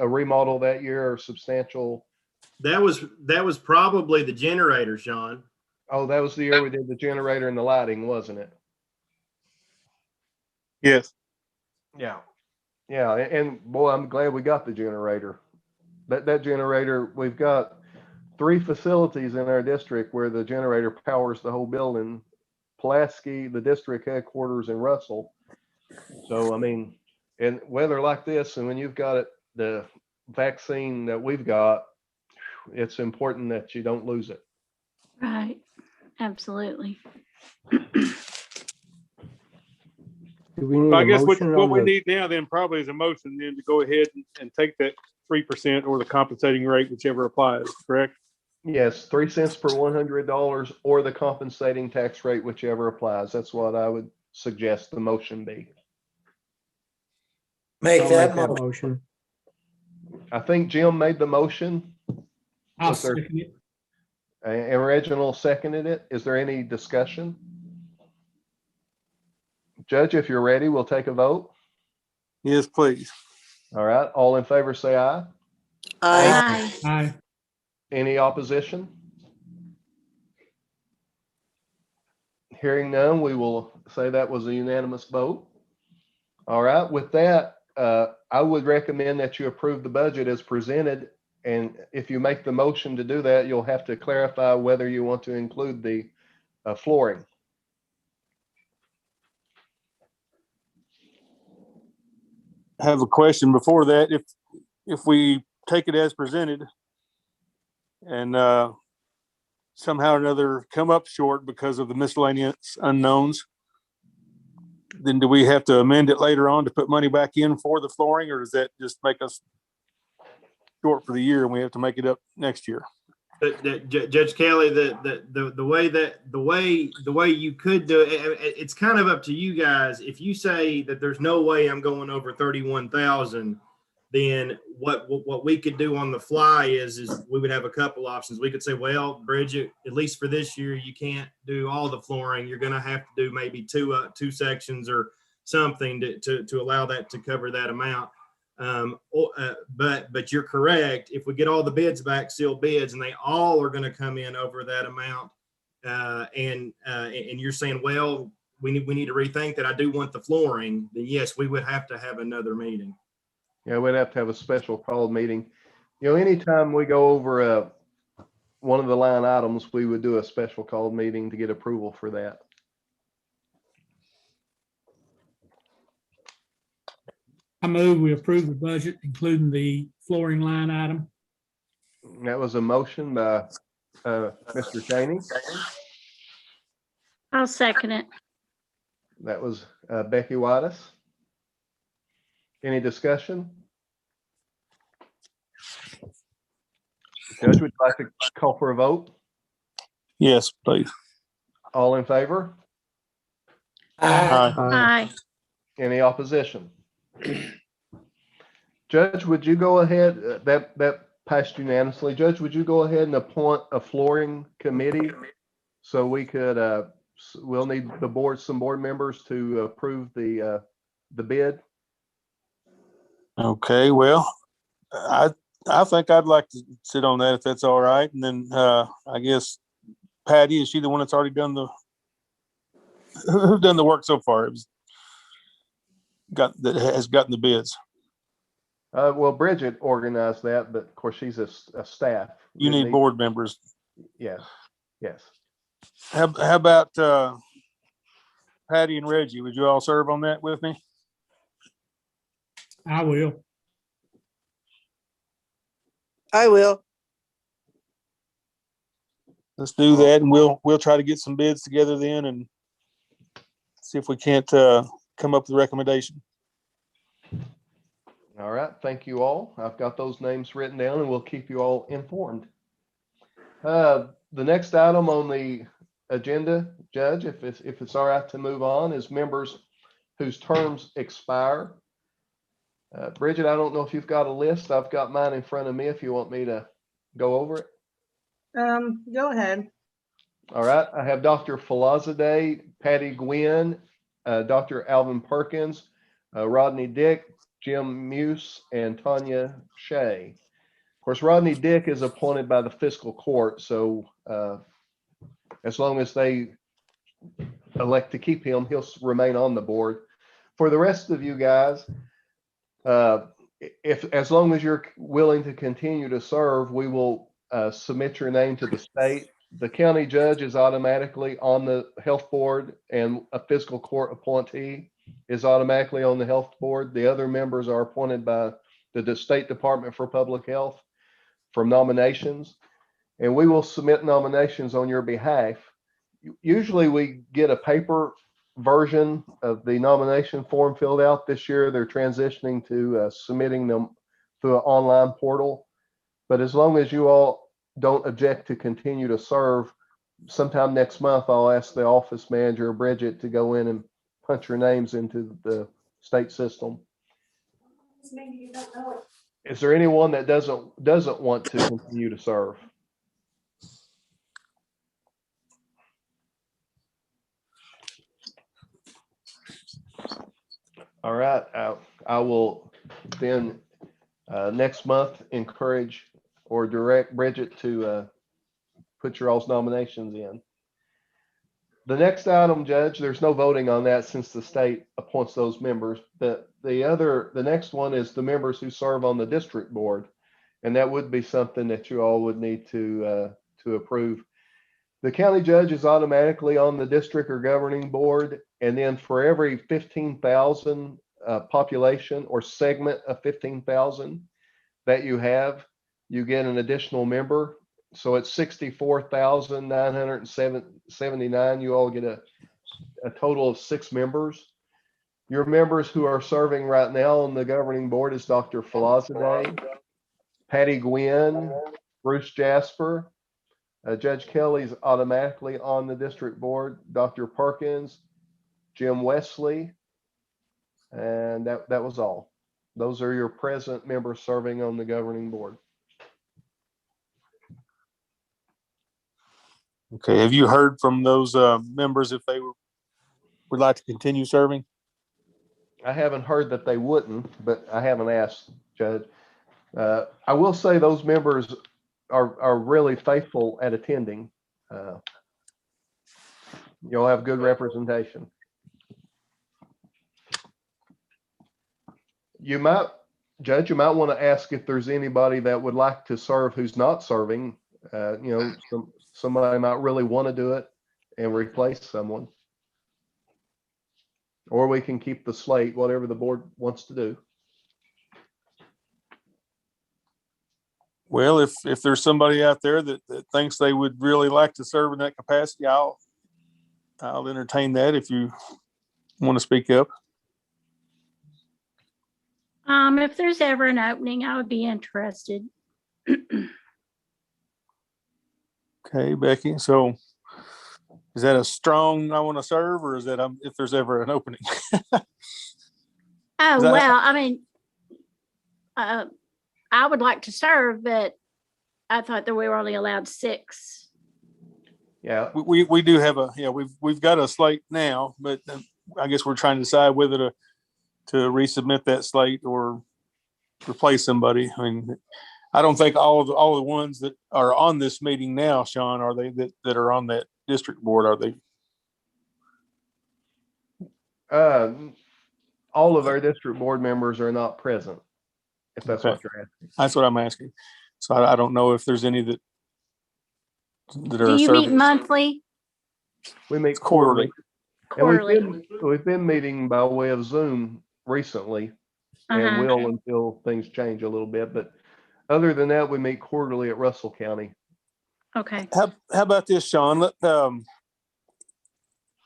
Speaker 1: remodel that year or substantial?
Speaker 11: That was probably the generator, Sean.
Speaker 1: Oh, that was the year we did the generator and the lighting, wasn't it?
Speaker 3: Yes.
Speaker 1: Yeah. Yeah. And boy, I'm glad we got the generator. That generator, we've got 3 facilities in our district where the generator powers the whole building. Pulaski, the district headquarters, in Russell. So, I mean, in weather like this, and when you've got the vaccine that we've got, it's important that you don't lose it.
Speaker 10: Right. Absolutely.
Speaker 2: Do we need
Speaker 3: I
Speaker 2: a
Speaker 3: guess
Speaker 2: motion
Speaker 3: what
Speaker 2: on
Speaker 3: we
Speaker 2: the,
Speaker 3: need now then probably is a motion then to go ahead and take that 3% or the compensating rate, whichever applies, correct?
Speaker 1: Yes, 3 cents per $100 or the compensating tax rate, whichever applies. That's what I would suggest the motion be.
Speaker 7: Make
Speaker 2: I'll
Speaker 7: that
Speaker 2: make that
Speaker 7: motion.
Speaker 2: motion.
Speaker 1: I think Jim made the motion.
Speaker 8: I'll
Speaker 1: Was there-
Speaker 8: second it.
Speaker 1: And Reginald seconded it. Is there any discussion? Judge, if you're ready, we'll take a vote.
Speaker 3: Yes, please.
Speaker 1: All right, all in favor, say aye.
Speaker 9: Aye.
Speaker 10: Aye.
Speaker 8: Aye.
Speaker 1: Any opposition? Hearing none, we will say that was a unanimous vote. All right, with that, I would recommend that you approve the budget as presented. And if you make the motion to do that, you'll have to clarify whether you want to include the flooring.
Speaker 3: I have a question before that. If we take it as presented and somehow or another come up short because of the miscellaneous unknowns, then do we have to amend it later on to put money back in for the flooring, or does that just make us short for the year and we have to make it up next year?
Speaker 11: Judge Kelly, the way you could do it, it's kind of up to you guys. If you say that there's no way I'm going over 31,000, then what we could do on the fly is we would have a couple options. We could say, well, Bridget, at least for this year, you can't do all the flooring. You're going to have to do maybe two sections or something to allow that to cover that amount. But you're correct. If we get all the bids back, sealed bids, and they all are going to come in over that amount, and you're saying, well, we need to rethink that. I do want the flooring. Then yes, we would have to have another meeting.
Speaker 1: Yeah, we'd have to have a special called meeting. Anytime we go over one of the line items, we would do a special called meeting to get approval for that.
Speaker 8: I move we approve the budget, including the flooring line item.
Speaker 1: That was a motion by Mr. Cheney.
Speaker 10: I'll second it.
Speaker 1: That was Becky Wattis. Any discussion? Judge, would you like to call for a vote?
Speaker 3: Yes, please.
Speaker 1: All in favor?
Speaker 3: Aye.
Speaker 10: Aye.
Speaker 1: Any opposition? Judge, would you go ahead, that passed unanimously. Judge, would you go ahead and appoint a flooring committee so we could, we'll need some board members to approve the bid?
Speaker 3: Okay, well, I think I'd like to sit on that if that's all right. And then I guess Patty, is she the one that's already done who's done the work so far? That has gotten the bids.
Speaker 1: Well, Bridget organized that, but of course she's a staff.
Speaker 3: You need board members.
Speaker 1: Yes, yes.
Speaker 3: How about Patty and Reggie? Would you all serve on that with me?
Speaker 8: I will.
Speaker 9: I will.
Speaker 3: Let's do that, and we'll try to get some bids together then, and see if we can't come up with a recommendation.
Speaker 1: All right, thank you all. I've got those names written down, and we'll keep you all informed. The next item on the agenda, Judge, if it's all right to move on, is members whose terms expire. Bridget, I don't know if you've got a list. I've got mine in front of me if you want me to go over it.
Speaker 4: Go ahead.
Speaker 1: All right, I have Dr. Falazadeh, Patty Gwynn, Dr. Alvin Perkins, Rodney Dick, Jim Muse, and Tanya Shea. Of course, Rodney Dick is appointed by the fiscal court, so as long as they elect to keep him, he'll remain on the board. For the rest of you guys, as long as you're willing to continue to serve, we will submit your name to the state. The county judge is automatically on the health board, and a fiscal court appointee is automatically on the health board. The other members are appointed by the State Department for Public Health from nominations, and we will submit nominations on your behalf. Usually we get a paper version of the nomination form filled out. This year, they're transitioning to submitting them through an online portal. But as long as you all don't object to continue to serve, sometime next month, I'll ask the office manager, Bridget, to go in and punch your names into the state system. Is there anyone that doesn't want to continue to serve? All right, I will then next month encourage or direct Bridget to put your all's nominations in. The next item, Judge, there's no voting on that since the state appoints those members. The next one is the members who serve on the district board, and that would be something that you all would need to approve. The county judge is automatically on the district or governing board, and then for every 15,000 population or segment of 15,000 that you have, you get an additional member. So it's 64,979. You all get a total of 6 members. Your members who are serving right now on the governing board is Dr. Falazadeh, Patty Gwynn, Bruce Jasper. Judge Kelly's automatically on the district board, Dr. Perkins, Jim Wesley, and that was all. Those are your present members serving on the governing board.
Speaker 3: Okay, have you heard from those members if they would like to continue serving?
Speaker 1: I haven't heard that they wouldn't, but I haven't asked, Judge. I will say those members are really faithful at attending. You'll have good representation. You might, Judge, you might want to ask if there's anybody that would like to serve who's not serving. Somebody might really want to do it and replace someone. Or we can keep the slate, whatever the board wants to do.
Speaker 3: Well, if there's somebody out there that thinks they would really like to serve in that capacity, I'll entertain that if you want to speak up.
Speaker 10: If there's ever an opening, I would be interested.
Speaker 3: Okay, Becky. So is that a strong I want to serve, or is that if there's ever an opening?
Speaker 10: I mean, I would like to serve, but I thought that we were only allowed 6.
Speaker 1: Yeah,
Speaker 3: we do have we've got a slate now, but I guess we're trying to decide whether to resubmit that slate or replace somebody. I mean, I don't think all the ones that are on this meeting now, Sean, are they that are on that district board, are they?
Speaker 1: All of our district board members are not present, if that's
Speaker 3: Okay.
Speaker 1: what you're asking.
Speaker 3: That's what I'm asking. So I don't know if there's any that are
Speaker 10: Do you
Speaker 3: serving.
Speaker 10: meet monthly?
Speaker 1: We meet
Speaker 3: Quarterly.
Speaker 1: quarterly. And we've been meeting by way of Zoom recently, and will until things change a little bit. But other than that, we meet quarterly at Russell County.
Speaker 10: Okay.
Speaker 3: How about this, Sean?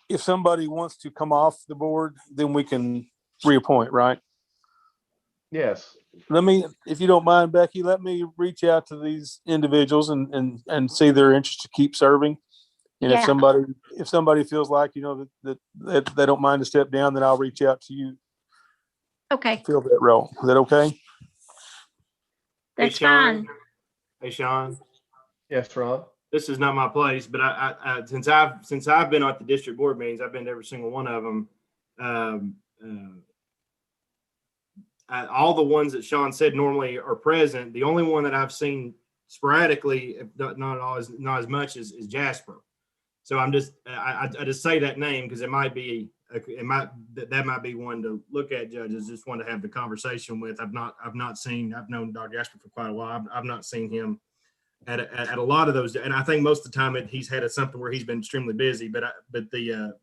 Speaker 3: If somebody wants to come off the board, then we can reappoint, right?
Speaker 1: Yes.
Speaker 3: If you don't mind, Becky, let me reach out to these individuals and see their interest to keep serving. And
Speaker 10: Yeah.
Speaker 3: if somebody feels like, that they don't mind to step down, then I'll reach out to you.
Speaker 10: Okay.
Speaker 3: Fill that role. Is that okay?
Speaker 10: That's
Speaker 11: Sean.
Speaker 10: fine.
Speaker 11: Hey, Sean.
Speaker 1: Yes, Ron.
Speaker 11: This is not my place, but I since I've been at the district board meetings, I've been to every single one of them. All the ones that Sean said normally are present. The only one that I've seen sporadically, not as much, is Jasper. So I just say that name because that might be one to look at, judges. Just want to have the conversation with. I've known Dr. Jasper for quite a while. I've not seen him at a lot of those, and I think most of the time he's had something where he's been extremely busy. But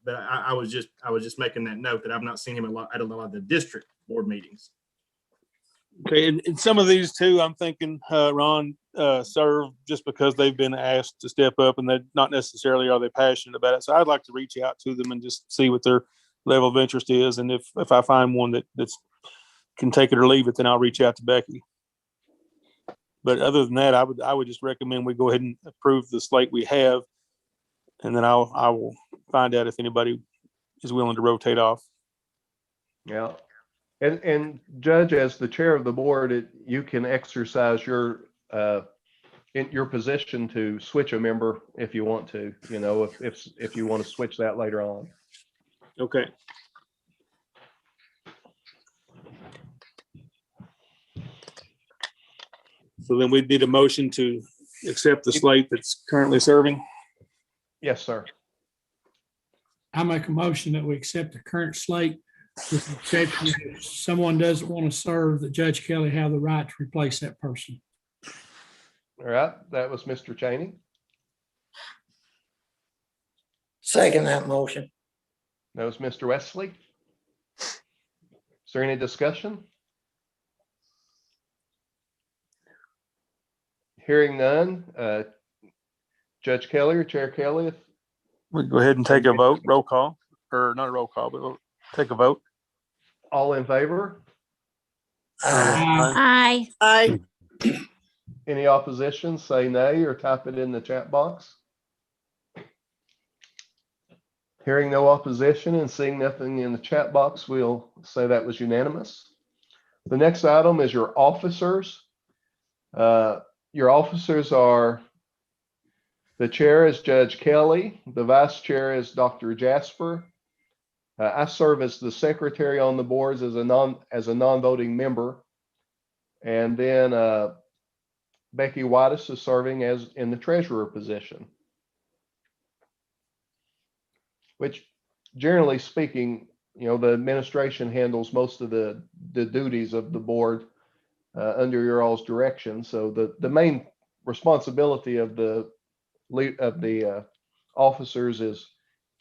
Speaker 11: I was just making that note that I've not seen him at a lot of the district board meetings.
Speaker 3: Okay, and some of these too, I'm thinking, Ron, serve just because they've been asked to step up, and they not necessarily are they passionate about it. So I'd like to reach out to them and just see what their level of interest is. And if I find one that's can take it or leave it, then I'll reach out to Becky. But other than that, I would just recommend we go ahead and approve the slate we have, and then I will find out if anybody is willing to rotate off.
Speaker 1: Yeah. And Judge, as the chair of the board, you can exercise your in your position to switch a member if you want to, if you want to switch that later on.
Speaker 3: Okay. So then we need a motion to accept the slate that's currently serving.
Speaker 1: Yes, sir.
Speaker 8: I make a motion that we accept the current slate with the exception if someone doesn't want to serve, that Judge Kelly have the right to replace that person.
Speaker 1: All right. That was Mr. Cheney.
Speaker 7: Second that motion.
Speaker 1: That was Mr. Wesley. Is there any discussion? Hearing none, Judge Kelly or Chair Kelly, if
Speaker 3: We'll go ahead and take a vote, roll call, or not a roll call, but we'll take a vote.
Speaker 1: all in favor?
Speaker 10: Aye.
Speaker 9: Aye.
Speaker 1: Any opposition, say nay or type it in the chat box. Hearing no opposition and seeing nothing in the chat box, we'll say that was unanimous. The next item is your officers. Your officers are, the chair is Judge Kelly, the vice chair is Dr. Jasper. I serve as the secretary on the boards as a non-voting member. And then Becky Whitus is serving as in the treasurer position, which generally speaking, the administration handles most of the duties of the board under your all's direction. So the main responsibility of the officers is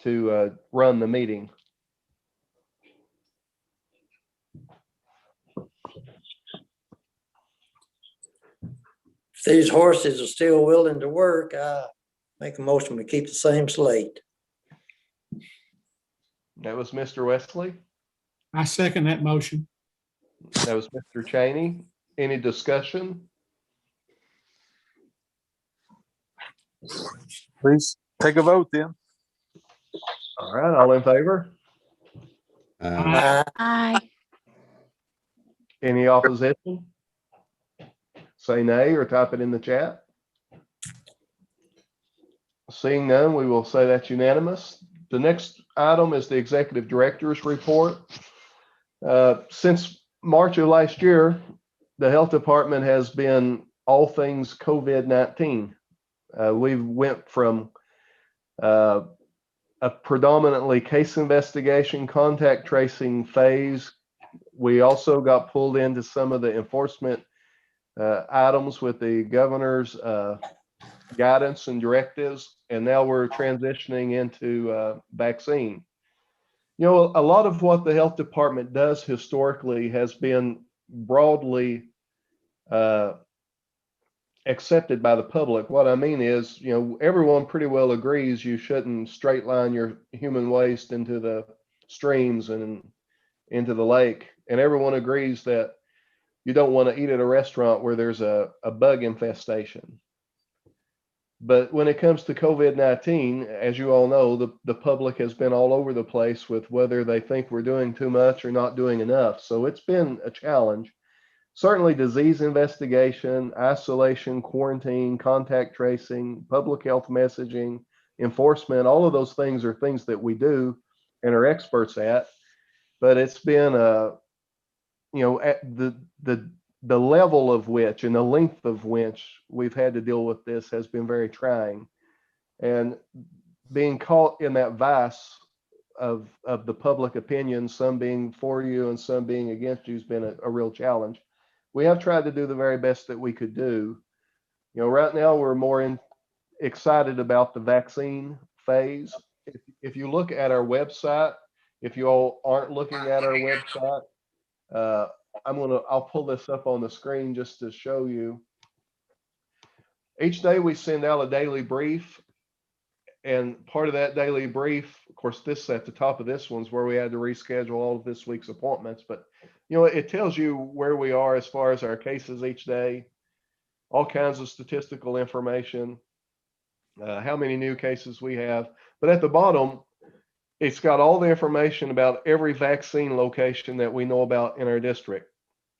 Speaker 1: to run the meeting.
Speaker 7: If these horses are still willing to work, I make a motion to keep the same slate.
Speaker 1: That was Mr. Wesley.
Speaker 8: I second that motion.
Speaker 1: That was Mr. Cheney. Any discussion?
Speaker 3: Please take a vote then.
Speaker 1: All right, all in favor?
Speaker 10: Aye.
Speaker 1: Any opposition? Say nay or type it in the chat. Seeing none, we will say that's unanimous. The next item is the executive director's report. Since March of last year, the health department has been all things COVID-19. We went from a predominantly case investigation, contact tracing phase. We also got pulled into some of the enforcement items with the governor's guidance and directives, and now we're transitioning into vaccine. A lot of what the health department does historically has been broadly accepted by the public. What I mean is, everyone pretty well agrees you shouldn't straight line your human waste into the streams and into the lake. And everyone agrees that you don't want to eat at a restaurant where there's a bug infestation. But when it comes to COVID-19, as you all know, the public has been all over the place with whether they think we're doing too much or not doing enough. So it's been a challenge. Certainly disease investigation, isolation, quarantine, contact tracing, public health messaging, enforcement, all of those things are things that we do and are experts at. But it's been at the level of which and the length of which we've had to deal with this has been very trying. And being caught in that vice of the public opinion, some being for you and some being against you, has been a real challenge. We have tried to do the very best that we could do. Right now we're more excited about the vaccine phase. If you look at our website, if you all aren't looking at our website, I'll pull this up on the screen just to show you. Each day we send out a daily brief, and part of that daily brief, of course, this at the top of this one's where we had to reschedule all of this week's appointments, but it tells you where we are as far as our cases each day, all kinds of statistical information, how many new cases we have. But at the bottom, it's got all the information about every vaccine location that we know about in our district.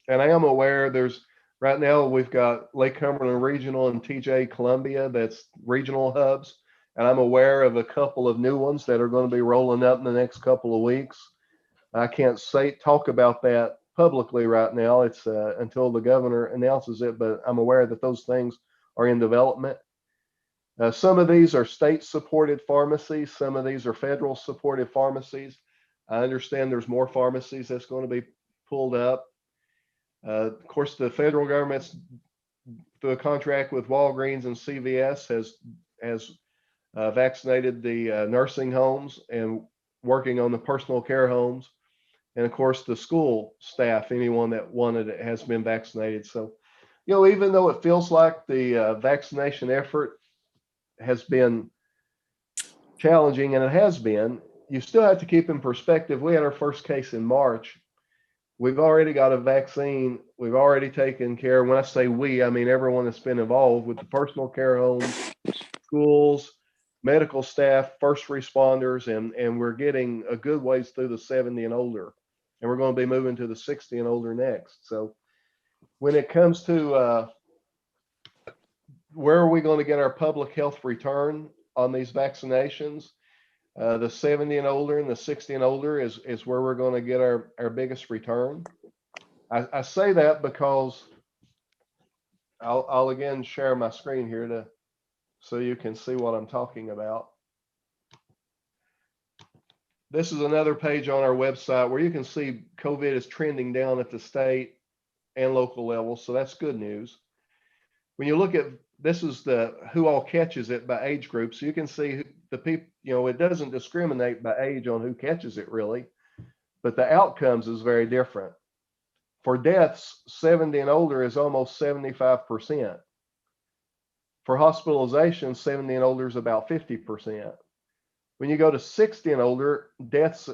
Speaker 1: And I am aware right now we've got Lake Cumberland Regional and TJ Columbia, that's regional hubs. And I'm aware of a couple of new ones that are going to be rolling up in the next couple of weeks. I can't talk about that publicly right now. It's until the governor announces it, but I'm aware that those things are in development. Some of these are state-supported pharmacies. Some of these are federal-supported pharmacies. I understand there's more pharmacies that's going to be pulled up. Of course, the federal government's through a contract with Walgreens and CVS has vaccinated the nursing homes and working on the personal care homes. And of course, the school staff, anyone that wanted it, has been vaccinated. So, even though it feels like the vaccination effort has been challenging, and it has been, you still have to keep in perspective. We had our first case in March. We've already got a vaccine. We've already taken care. When I say we, I mean everyone that's been involved with the personal care homes, schools, medical staff, first responders, and we're getting a good ways through the 70 and older. And we're going to be moving to the 60 and older next. So when it comes to where are we going to get our public health return on these vaccinations, the 70 and older and the 60 and older is where we're going to get our biggest return. I say that because I'll again share my screen here so you can see what I'm talking about. This is another page on our website where you can see COVID is trending down at the state and local level. So that's good news. When you look at, this is who all catches it by age group. So you can see the people, it doesn't discriminate by age on who catches it really, but the outcomes is very different. For deaths, 70 and older is almost 75%. For hospitalization, 70 and older is about 50%. When you go to 60 and older, that's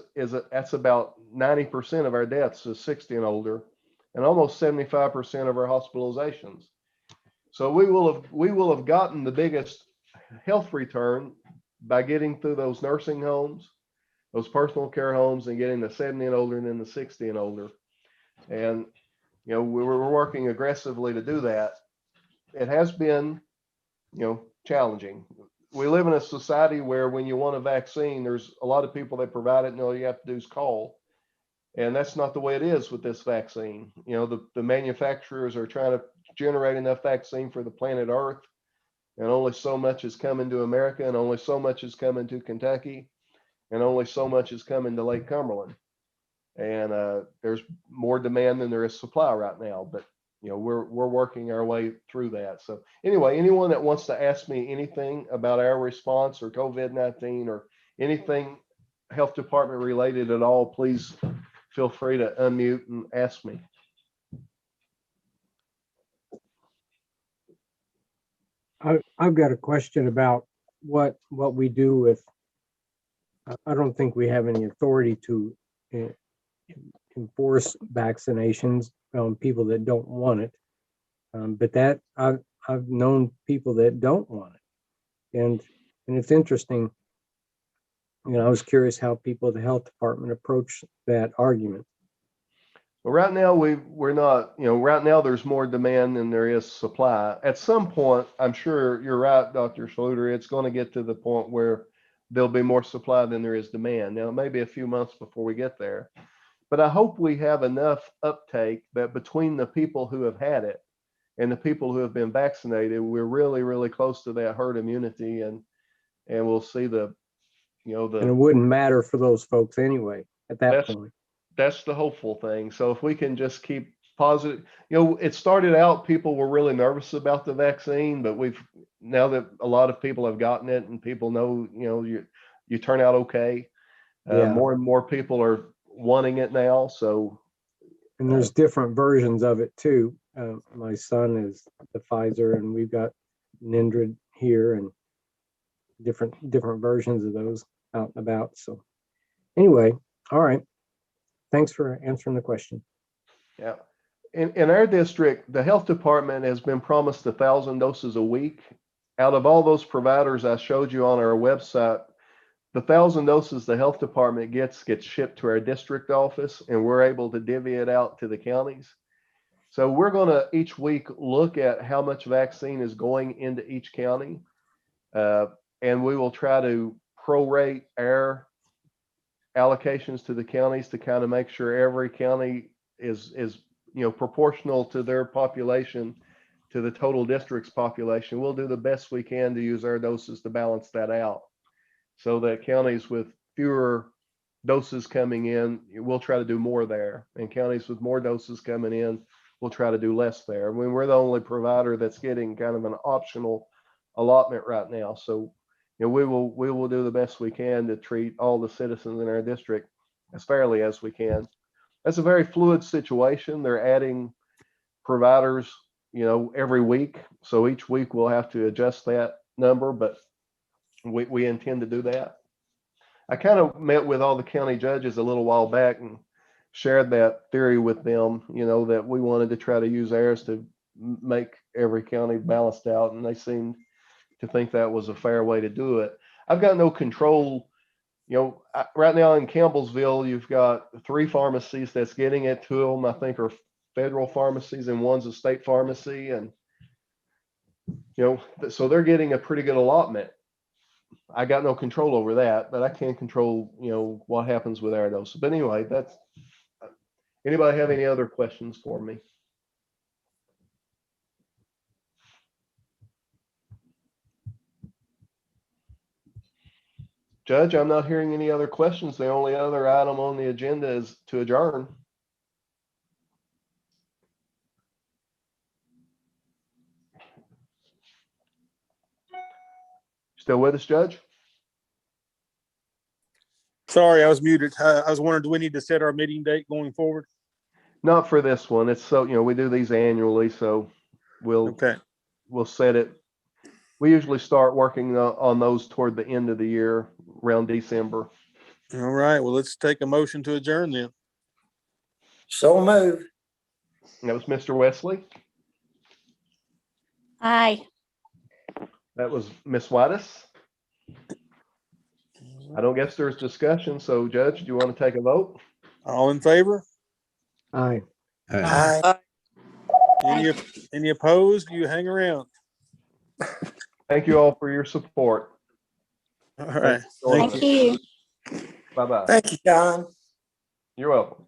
Speaker 1: about 90% of our deaths is 60 and older, and almost 75% of our hospitalizations. So we will have gotten the biggest health return by getting through those nursing homes, those personal care homes, and getting the 70 and older and then the 60 and older. And we're working aggressively to do that. It has been challenging. We live in a society where when you want a vaccine, there's a lot of people that provide it and all you have to do is call. And that's not the way it is with this vaccine. The manufacturers are trying to generate enough vaccine for the planet Earth, and only so much is coming to America, and only so much is coming to Kentucky, and only so much is coming to Lake Cumberland. And there's more demand than there is supply right now, but we're working our way through that. So anyway, anyone that wants to ask me anything about our response or COVID-19 or anything health department related at all, please feel free to unmute and ask me.
Speaker 2: I've got a question about what we do with, I don't think we have any authority to enforce vaccinations on people that don't want it. But that I've known people that don't want it. And it's interesting. I was curious how people at the health department approach that argument.
Speaker 1: Well, right now we're not, right now there's more demand than there is supply. At some point, I'm sure you're right, Dr. Schluter, it's going to get to the point where there'll be more supply than there is demand. Now, it may be a few months before we get there, but I hope we have enough uptake that between the people who have had it and the people who have been vaccinated, we're really, really close to that herd immunity, and we'll see and it
Speaker 2: wouldn't matter for those folks anyway at that point.
Speaker 1: That's the hopeful thing. So if we can just keep positive, it started out, people were really nervous about the vaccine, but now that a lot of people have gotten it and people know, you turn out okay. More and more people are wanting it now. So,
Speaker 2: and there's different versions of it too. My son is the Pfizer, and we've got Nindred here and different versions of those out and about. So anyway, all right. Thanks for answering the question.
Speaker 1: Yeah. In our district, the health department has been promised 1,000 doses a week. Out of all those providers I showed you on our website, the 1,000 doses the health department gets shipped to our district office, and we're able to divvy it out to the counties. So we're going to each week look at how much vaccine is going into each county, and we will try to prorate our allocations to the counties to kind of make sure every county is proportional to their population to the total district's population. We'll do the best we can to use our doses to balance that out, so that counties with fewer doses coming in, we'll try to do more there, and counties with more doses coming in, we'll try to do less there. I mean, we're the only provider that's getting kind of an optional allotment right now. So, we will do the best we can to treat all the citizens in our district as fairly as we can. That's a very fluid situation. They're adding providers, every week. So each week we'll have to adjust that number, but we intend to do that. I kind of met with all the county judges a little while back and shared that theory with them, that we wanted to try to use ours to make every county balanced out, and they seemed to think that was a fair way to do it. I've got no control. Right now in Campbellsville, you've got 3 pharmacies that's getting it. 2 of them, I think, are federal pharmacies, and one's a state pharmacy. And, so they're getting a pretty good allotment. I got no control over that, but I can control, what happens with our dose. But anyway, anybody have any other questions for me? Judge, I'm not hearing any other questions. The only other item on the agenda is to adjourn. Still with us, Judge?
Speaker 3: Sorry, I was muted. I was wondering, do we need to set our meeting date going forward?
Speaker 1: Not for this one. It's so, we do these annually, so we'll set it. We usually start working on those toward the end of the year, around December.
Speaker 3: All right. Well, let's take a motion to adjourn then.
Speaker 7: So move.
Speaker 1: That was Mr. Wesley.
Speaker 10: Aye.
Speaker 1: That was Miss Whitus. I don't guess there's discussion. So, Judge, do you want to take a vote?
Speaker 3: All in favor?
Speaker 2: Aye.
Speaker 7: Aye.
Speaker 3: Any opposed? You hang around.
Speaker 1: Thank you all for your support.
Speaker 3: All right.
Speaker 10: Thank you.
Speaker 1: Bye-bye.
Speaker 7: Thank you, John.
Speaker 1: You're welcome.